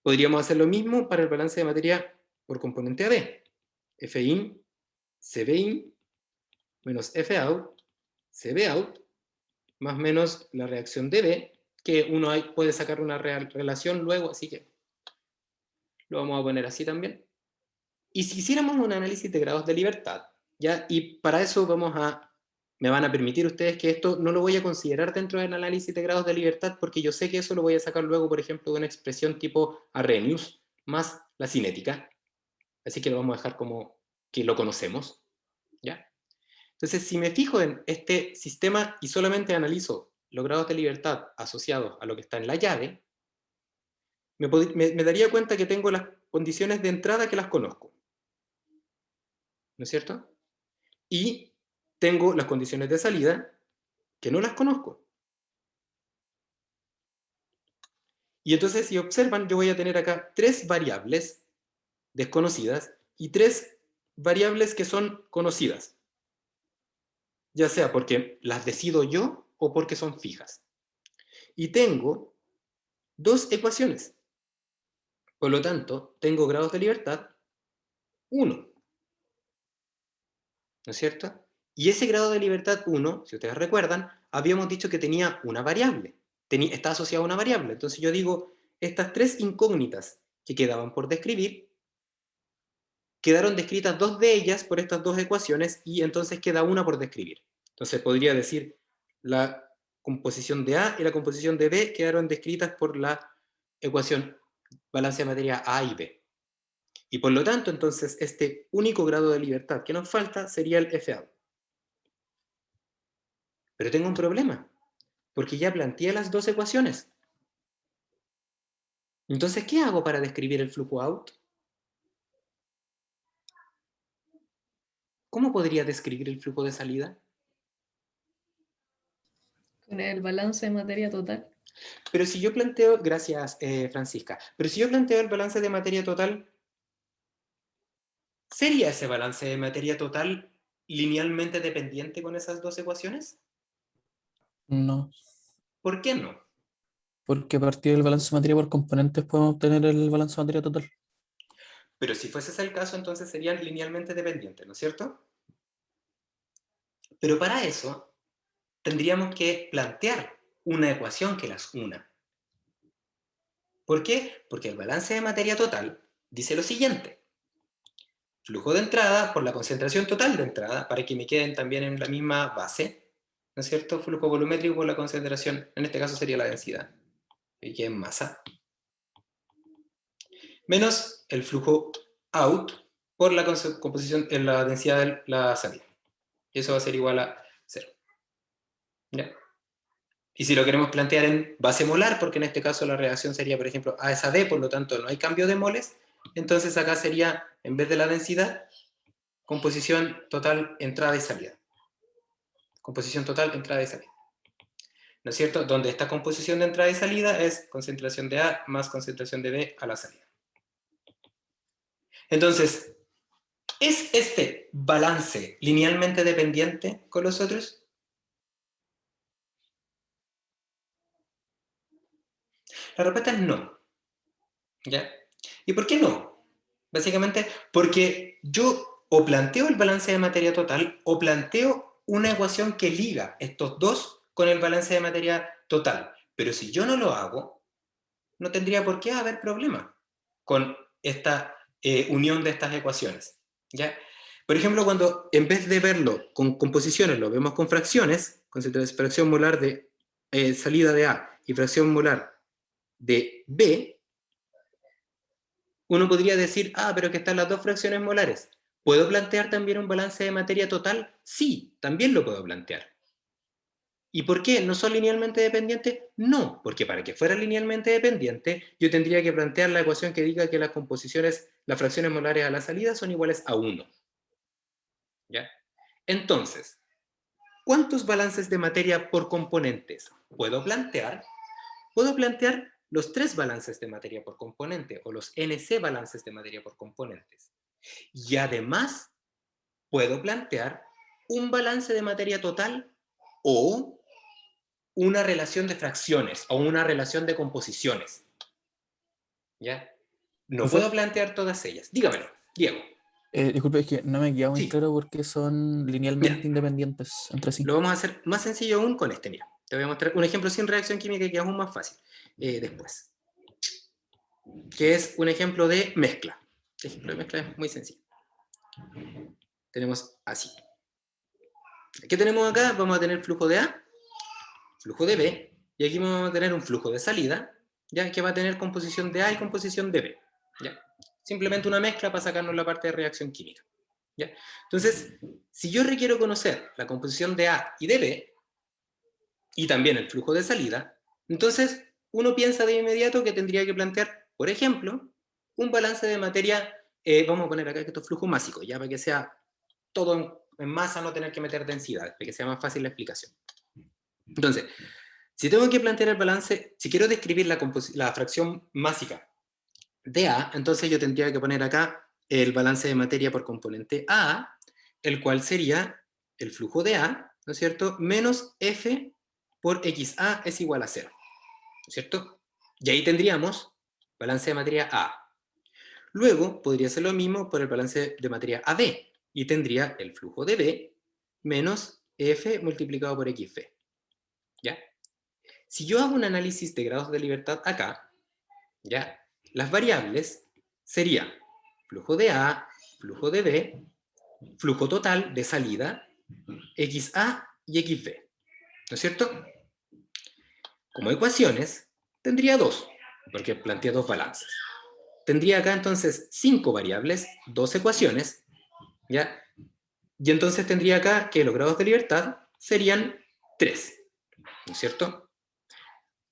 Podríamos hacer lo mismo para el balance de materia por componente AB. F in, CB in, menos F out, CB out, más menos la reacción de B, que uno puede sacar una relación luego, así que lo vamos a poner así también. Y si hiciéramos un análisis de grados de libertad, ¿ya? Y para eso me van a permitir ustedes que esto no lo voy a considerar dentro del análisis de grados de libertad, porque yo sé que eso lo voy a sacar luego, por ejemplo, de una expresión tipo Arrhenius, más la cinética. Así que lo vamos a dejar como que lo conocemos, ¿ya? Entonces, si me fijo en este sistema y solamente analizo los grados de libertad asociados a lo que está en la llave, me daría cuenta que tengo las condiciones de entrada que las conozco, ¿no es cierto? Y tengo las condiciones de salida que no las conozco. Y entonces, si observan, yo voy a tener acá 3 variables desconocidas y 3 variables que son conocidas, ya sea porque las decido yo o porque son fijas. Y tengo 2 ecuaciones. Por lo tanto, tengo grados de libertad 1. ¿No es cierto? Y ese grado de libertad 1, si ustedes recuerdan, habíamos dicho que tenía una variable. Está asociado a una variable. Entonces yo digo, estas 3 incógnitas que quedaban por describir, quedaron descritas 2 de ellas por estas 2 ecuaciones y entonces queda una por describir. Entonces podría decir, la composición de A y la composición de B quedaron descritas por la ecuación balance de materia A y B. Y por lo tanto, entonces, este único grado de libertad que nos falta sería el FA. Pero tengo un problema, porque ya planteé las 2 ecuaciones. Entonces, ¿qué hago para describir el flujo out? ¿Cómo podría describir el flujo de salida? Con el balance de materia total. Pero si yo planteo, gracias Francisca, pero si yo planteo el balance de materia total, ¿sería ese balance de materia total linealmente dependiente con esas 2 ecuaciones? No, ¿Por qué no? porque a partir del balance de materia por componentes podemos obtener el balance de materia total. Pero si fuese ese el caso, entonces serían linealmente dependientes, ¿no es cierto? Pero para eso tendríamos que plantear una ecuación que las una. ¿Por qué? Porque el balance de materia total dice lo siguiente. Flujo de entrada por la concentración total de entrada, para que me queden también en la misma base, ¿no es cierto? Flujo volumétrico por la concentración, en este caso sería la densidad, y que en masa, menos el flujo out por la composición en la densidad de la salida. Y eso va a ser igual a 0. ¿Ya? Y si lo queremos plantear en base molar, porque en este caso la reacción sería, por ejemplo, A es a D, por lo tanto no hay cambio de moles, entonces acá sería, en vez de la densidad, composición total entrada y salida. Composición total entrada y salida. ¿No es cierto? Donde esta composición de entrada y salida es concentración de A más concentración de B a la salida. Entonces, ¿es este balance linealmente dependiente con los otros? La respuesta es no. ¿Ya? ¿Y por qué no? Básicamente porque yo o planteo el balance de materia total o planteo una ecuación que liga estos dos con el balance de materia total. Pero si yo no lo hago, no tendría por qué haber problema con esta unión de estas ecuaciones. ¿Ya? Por ejemplo, cuando en vez de verlo con composiciones, lo vemos con fracciones, con fracción molar de salida de A y fracción molar de B, uno podría decir, pero que están las 2 fracciones molares. ¿Puedo plantear también un balance de materia total? Sí, también lo puedo plantear. ¿Y por qué? ¿No son linealmente dependientes? No, porque para que fuera linealmente dependiente, yo tendría que plantear la ecuación que diga que las composiciones, las fracciones molares a la salida son iguales a 1. ¿Ya? Entonces, ¿cuántos balances de materia por componentes puedo plantear? Puedo plantear los 3 balances de materia por componente, o los NC balances de materia por componentes. Y además, puedo plantear un balance de materia total o una relación de fracciones o una relación de composiciones. ¿Ya? No Profe, puedo plantear todas ellas. Dígamelo, Diego. disculpe, es que no me queda muy Sí, claro por qué son mira, linealmente independientes entre sí. lo vamos a hacer más sencillo aún con este. Mira, te voy a mostrar un ejemplo sin reacción química que es aún más fácil después. Que es un ejemplo de mezcla. El ejemplo de mezcla es muy sencillo. Tenemos así. ¿Qué tenemos acá? Vamos a tener flujo de A, flujo de B, y aquí vamos a tener un flujo de salida, ya que va a tener composición de A y composición de B. ¿Ya? Simplemente una mezcla para sacarnos la parte de reacción química. ¿Ya? Entonces, si yo requiero conocer la composición de A y de B, y también el flujo de salida, entonces uno piensa de inmediato que tendría que plantear, por ejemplo, un balance de materia, vamos a poner acá que esto es flujo másico, ya para que sea todo en masa, no tener que meter densidades, para que sea más fácil la explicación. Entonces, si tengo que plantear el balance, si quiero describir la fracción másica de A, entonces yo tendría que poner acá el balance de materia por componente A, el cual sería el flujo de A, ¿no es cierto?, menos F por XA es igual a 0, ¿no es cierto? Y ahí tendríamos balance de materia A. Luego podría ser lo mismo por el balance de materia AB, y tendría el flujo de B menos F multiplicado por XB. ¿Ya? Si yo hago un análisis de grados de libertad acá, ¿ya? Las variables serían flujo de A, flujo de B, flujo total de salida, XA y XB, ¿no es cierto? Como ecuaciones, tendría 2, porque plantea 2 balances. Tendría acá entonces 5 variables, 2 ecuaciones, ¿ya? Y entonces tendría acá que los grados de libertad serían 3, ¿no es cierto?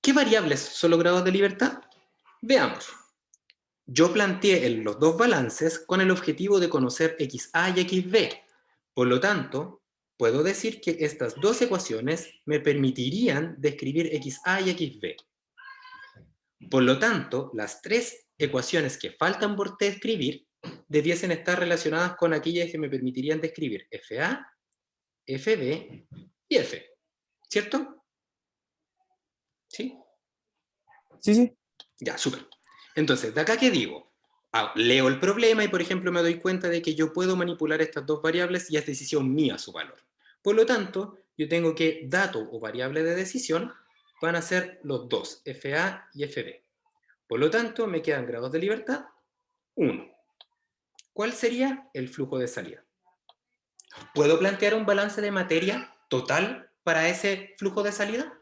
¿Qué variables son los grados de libertad? Veamos. Yo planteé los 2 balances con el objetivo de conocer XA y XB. Por lo tanto, puedo decir que estas 2 ecuaciones me permitirían describir XA y XB. Por lo tanto, las 3 ecuaciones que faltan por describir debiesen estar relacionadas con aquellas que me permitirían describir FA, FB y F. ¿Cierto? ¿Sí? Sí, sí. Ya, súper. Entonces, ¿de acá qué digo? Leo el problema y, por ejemplo, me doy cuenta de que yo puedo manipular estas 2 variables y es decisión mía su valor. Por lo tanto, yo tengo que dato o variable de decisión van a ser los 2, FA y FB. Por lo tanto, me quedan grados de libertad 1. ¿Cuál sería el flujo de salida? ¿Puedo plantear un balance de materia total para ese flujo de salida?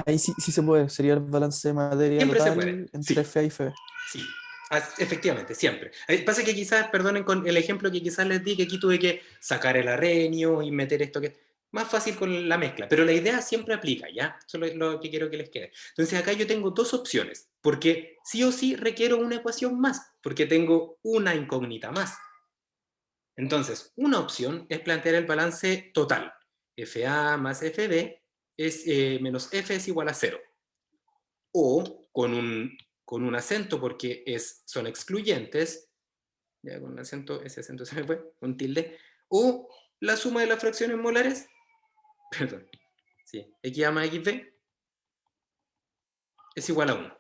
Ahí sí, sí se puede. Sería el balance de materia Siempre se total puede, entre sí. FA y FB. Sí, efectivamente, siempre. Pasa que quizás, perdonen con el ejemplo que quizás les di, que aquí tuve que sacar el arrenio y meter esto que... Más fácil con la mezcla, pero la idea siempre aplica, ¿ya? Eso es lo que quiero que les quede. Entonces acá yo tengo 2 opciones, porque sí o sí requiero una ecuación más, porque tengo una incógnita más. Entonces, una opción es plantear el balance total. FA más FB es menos F es igual a 0. O con un acento porque son excluyentes, ya con un acento, ese acento se me fue, con tilde, o la suma de las fracciones molares, perdón, sí, XA más XB es igual a 1.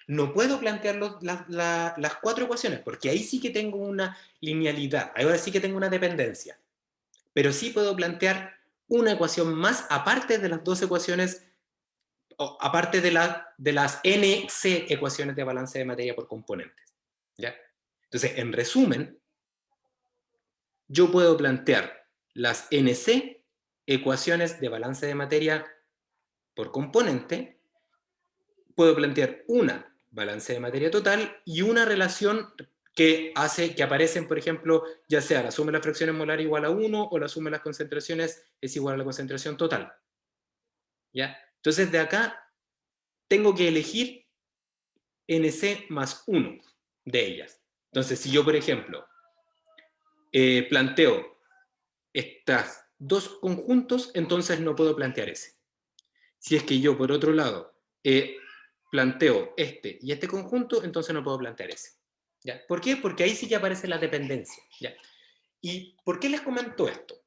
No puedo plantear las 4 ecuaciones, porque ahí sí que tengo una linealidad, ahora sí que tengo una dependencia, pero sí puedo plantear una ecuación más aparte de las 2 ecuaciones, aparte de las NC ecuaciones de balance de materia por componentes. ¿Ya? Entonces, en resumen, yo puedo plantear las NC ecuaciones de balance de materia por componente, puedo plantear una balance de materia total y una relación que hace que aparecen, por ejemplo, ya sea la suma de las fracciones molares igual a 1 o la suma de las concentraciones es igual a la concentración total. ¿Ya? Entonces de acá tengo que elegir NC más 1 de ellas. Entonces si yo, por ejemplo, planteo estas dos conjuntos, entonces no puedo plantear ese. Si es que yo, por otro lado, planteo este y este conjunto, entonces no puedo plantear ese. ¿Ya? ¿Por qué? Porque ahí sí que aparece la dependencia. ¿Ya? ¿Y por qué les comento esto?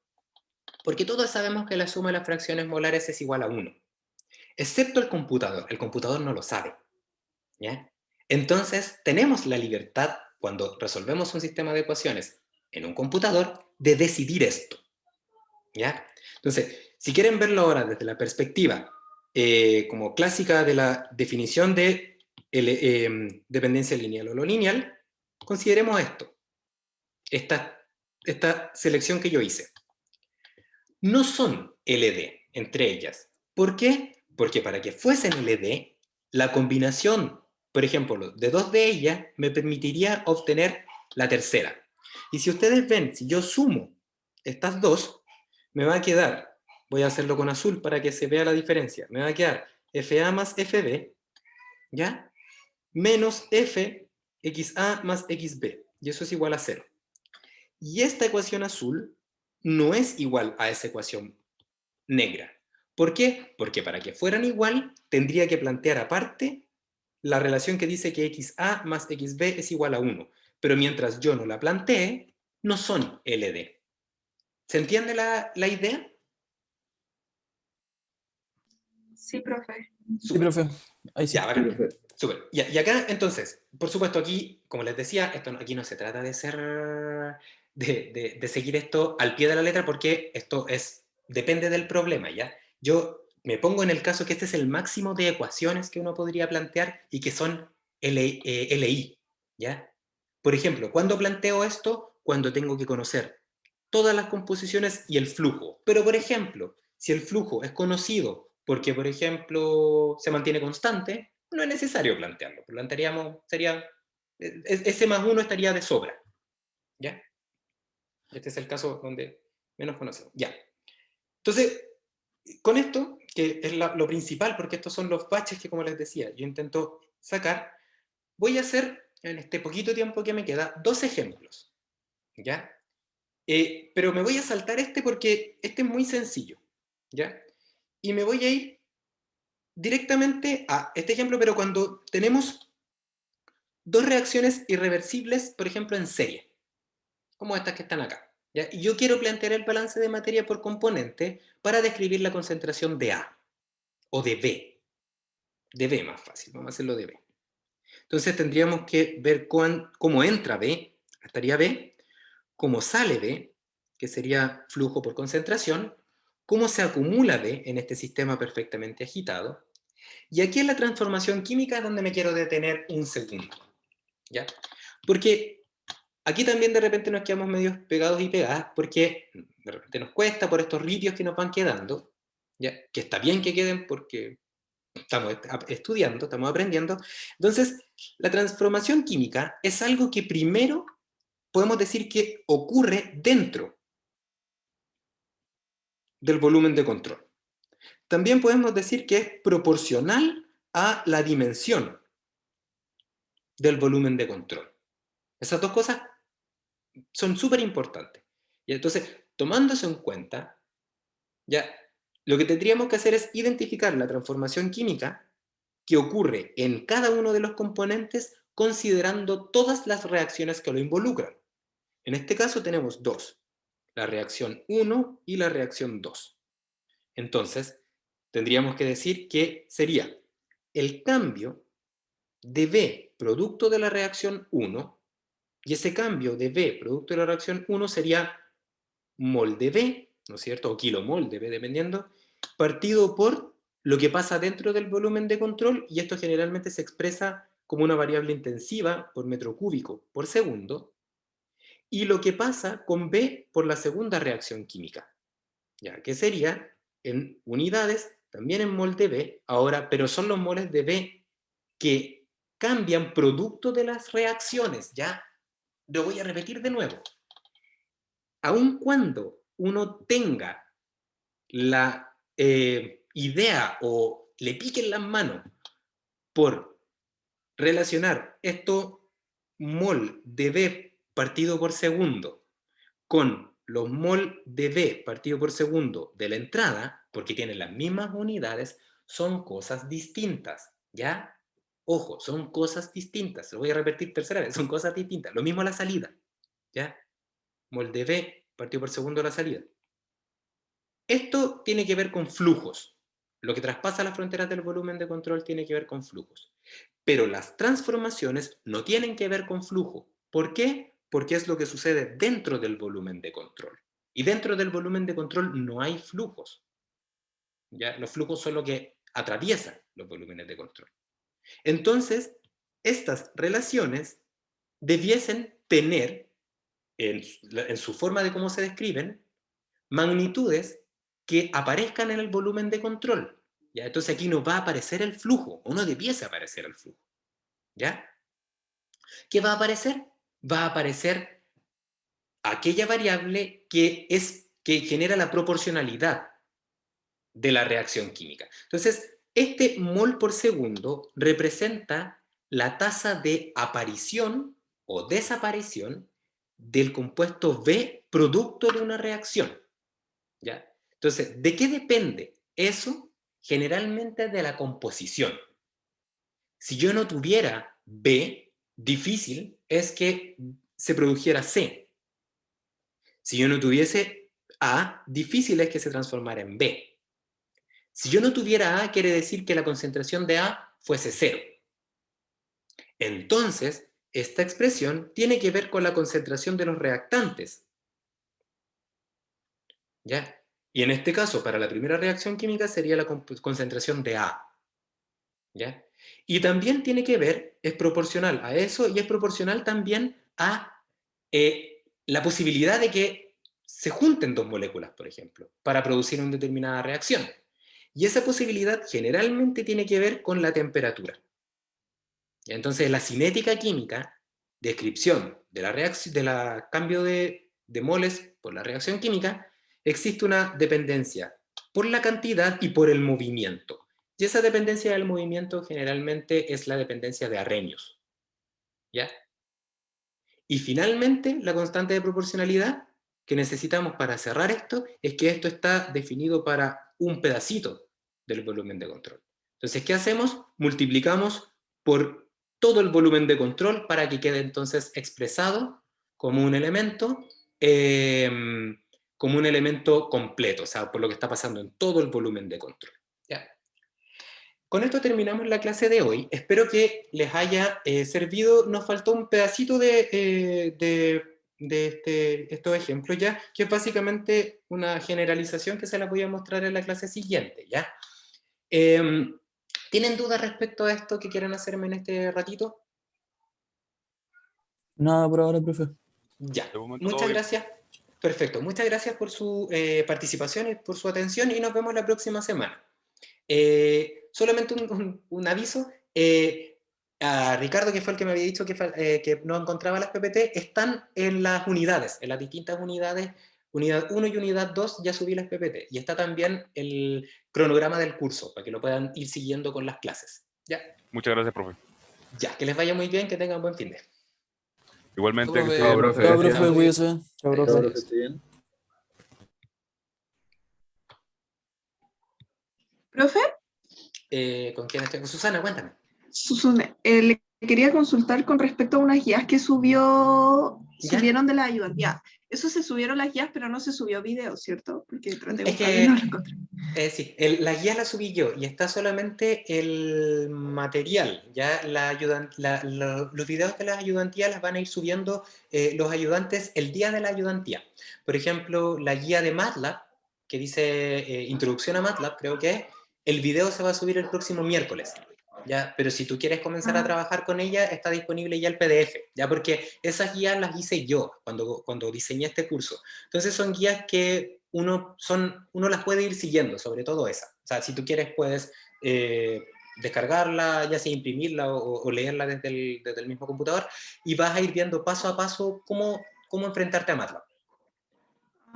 Porque todos sabemos que la suma de las fracciones molares es igual a 1, excepto el computador. El computador no lo sabe. ¿Ya? Entonces, tenemos la libertad, cuando resolvemos un sistema de ecuaciones en un computador, de decidir esto. ¿Ya? Entonces, si quieren verlo ahora desde la perspectiva como clásica de la definición de dependencia lineal o no lineal, consideremos esto. Esta selección que yo hice. No son LD entre ellas. ¿Por qué? Porque para que fuesen LD, la combinación, por ejemplo, de dos de ellas me permitiría obtener la tercera. Y si ustedes ven, si yo sumo estas dos, me va a quedar, voy a hacerlo con azul para que se vea la diferencia, me va a quedar FA más FB, ¿ya? Menos FXA más XB, y eso es igual a 0. Y esta ecuación azul no es igual a esa ecuación negra. ¿Por qué? Porque para que fueran igual, tendría que plantear aparte la relación que dice que XA más XB es igual a 1. Pero mientras yo no la plantee, no son LD. ¿Se entiende la idea? Sí, profe. Sí, profe. Ahí sí. Ya, bacán. Súper. Y acá, entonces, por supuesto, aquí, como les decía, aquí no se trata de ser, de seguir esto al pie de la letra, porque esto depende del problema, ¿ya? Yo me pongo en el caso que este es el máximo de ecuaciones que uno podría plantear y que son LI, ¿ya? Por ejemplo, ¿cuándo planteo esto? Cuando tengo que conocer todas las composiciones y el flujo. Pero, por ejemplo, si el flujo es conocido porque, por ejemplo, se mantiene constante, no es necesario plantearlo. Plantearíamos, ese más 1 estaría de sobra. ¿Ya? Este es el caso donde menos conocemos. Ya. Entonces, con esto, que es lo principal, porque estos son los baches que, como les decía, yo intento sacar, voy a hacer, en este poquito tiempo que me queda, 2 ejemplos. ¿Ya? Pero me voy a saltar este porque este es muy sencillo. ¿Ya? Y me voy a ir directamente a este ejemplo, pero cuando tenemos dos reacciones irreversibles, por ejemplo, en serie, como estas que están acá. ¿Ya? Y yo quiero plantear el balance de materia por componente para describir la concentración de A o de B. De B más fácil, vamos a hacerlo de B. Entonces tendríamos que ver cómo entra B, estaría B, cómo sale B, que sería flujo por concentración, cómo se acumula B en este sistema perfectamente agitado. Y aquí en la transformación química es donde me quiero detener un segundo. ¿Ya? Porque aquí también de repente nos quedamos medio pegados y pegadas, porque de repente nos cuesta por estos ritios que nos van quedando, ¿ya? Que está bien que queden porque estamos estudiando, estamos aprendiendo. Entonces, la transformación química es algo que primero podemos decir que ocurre dentro del volumen de control. También podemos decir que es proporcional a la dimensión del volumen de control. Esas dos cosas son súper importantes. Y entonces, tomando eso en cuenta, ya lo que tendríamos que hacer es identificar la transformación química que ocurre en cada uno de los componentes considerando todas las reacciones que lo involucran. En este caso tenemos dos, la reacción 1 y la reacción 2. Entonces, tendríamos que decir que sería el cambio de B producto de la reacción 1, y ese cambio de B producto de la reacción 1 sería mol de B, ¿no es cierto? O kilomol de B, dependiendo, partido por lo que pasa dentro del volumen de control, y esto generalmente se expresa como una variable intensiva por metro cúbico por segundo, y lo que pasa con B por la segunda reacción química, ya que sería en unidades, también en mol de B, ahora, pero son los moles de B que cambian producto de las reacciones, ¿ya? lo voy a repetir de nuevo. Aun cuando uno tenga la idea o le piquen las manos por relacionar esto mol de B partido por segundo con los mol de B partido por segundo de la entrada, porque tienen las mismas unidades, son cosas distintas, ¿ya? Ojo, son cosas distintas, lo voy a repetir tercera vez, son cosas distintas. Lo mismo la salida, ¿ya? Mol de B partido por segundo la salida. Esto tiene que ver con flujos. Lo que traspasa las fronteras del volumen de control tiene que ver con flujos. Pero las transformaciones no tienen que ver con flujo. ¿Por qué? Porque es lo que sucede dentro del volumen de control. Y dentro del volumen de control no hay flujos. ¿Ya? Los flujos son lo que atraviesan los volúmenes de control. Entonces, estas relaciones debiesen tener, en su forma de cómo se describen, magnitudes que aparezcan en el volumen de control. ¿Ya? Entonces aquí no va a aparecer el flujo, o no debiese aparecer el flujo. ¿Ya? ¿Qué va a aparecer? Va a aparecer aquella variable que genera la proporcionalidad de la reacción química. Entonces, este mol por segundo representa la tasa de aparición o desaparición del compuesto B producto de una reacción. ¿Ya? Entonces, ¿de qué depende eso? Generalmente de la composición. Si yo no tuviera B, difícil es que se produjera C. Si yo no tuviese A, difícil es que se transformara en B. Si yo no tuviera A, quiere decir que la concentración de A fuese 0. Entonces, esta expresión tiene que ver con la concentración de los reactantes. ¿Ya? Y en este caso, para la primera reacción química sería la concentración de A. ¿Ya? Y también tiene que ver, es proporcional a eso y es proporcional también a la posibilidad de que se junten dos moléculas, por ejemplo, para producir una determinada reacción. Y esa posibilidad generalmente tiene que ver con la temperatura. Entonces, la cinética química, descripción de la reacción, cambio de moles por la reacción química, existe una dependencia por la cantidad y por el movimiento. Y esa dependencia del movimiento generalmente es la dependencia de Arrhenius. ¿Ya? Y finalmente, la constante de proporcionalidad que necesitamos para cerrar esto es que esto está definido para un pedacito del volumen de control. Entonces, ¿qué hacemos? Multiplicamos por todo el volumen de control para que quede entonces expresado como un elemento completo, o sea, por lo que está pasando en todo el volumen de control. ¿Ya? Con esto terminamos la clase de hoy. Espero que les haya servido. Nos faltó un pedacito de estos ejemplos, ¿ya? Que es básicamente una generalización que se la voy a mostrar en la clase siguiente, ¿ya? ¿Tienen dudas respecto a esto que quieran hacerme en este ratito? Nada por ahora, profe. Ya, De momento, muchas todo bien. gracias. Perfecto, muchas gracias por su participación y por su atención y nos vemos la próxima semana. Solamente un aviso. A Ricardo, que fue el que me había dicho que no encontraba las PPT, están en las unidades, en las distintas unidades. Unidad 1 y unidad 2 ya subí las PPT. Y está también el cronograma del curso, para que lo puedan ir siguiendo con las clases. Ya, Muchas gracias, profe. ya, que les vaya muy bien, que tengan buen fin de. Igualmente, que Profe. esté Chao, bien. profe. Chao, Gracias. profe, cuídese. Chao, Chao, profe. profe. ¿Esté bien? Profe, ¿Con quién estoy? Susana, cuéntame. Susana, le quería consultar con respecto a unas guías que ¿Ya? subieron de la ayudantía. Eso se subieron las guías, pero no se subió video, ¿cierto? Porque traté de Es buscarlo y no que, lo encontré. sí, la guía la subí yo y está solamente el material. Ya los videos de las ayudantías las van a ir subiendo los ayudantes el día de la ayudantía. Por ejemplo, la guía de MATLAB, que dice Introducción a MATLAB, creo que es, el video se va a subir el próximo miércoles. ¿Ya? Pero si tú quieres comenzar a trabajar con ella, está disponible ya el PDF, ¿ya? Porque esas guías las hice yo cuando diseñé este curso. Entonces son guías que uno las puede ir siguiendo, sobre todo esa. O sea, si tú quieres puedes descargarla, ya sea imprimirla o leerla desde el mismo computador, y vas a ir viendo paso a paso cómo enfrentarte a MATLAB.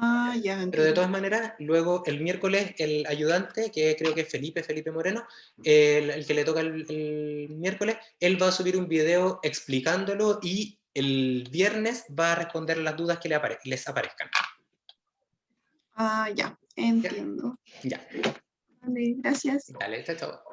Ah, ya Pero de entiendo. todas maneras, luego el miércoles el ayudante, que creo que es Felipe Moreno, el que le toca el miércoles, él va a subir un video explicándolo y el viernes va a responder las dudas que les aparezcan. Ah, ya, entiendo. Ya, Vale, gracias. dale, chao.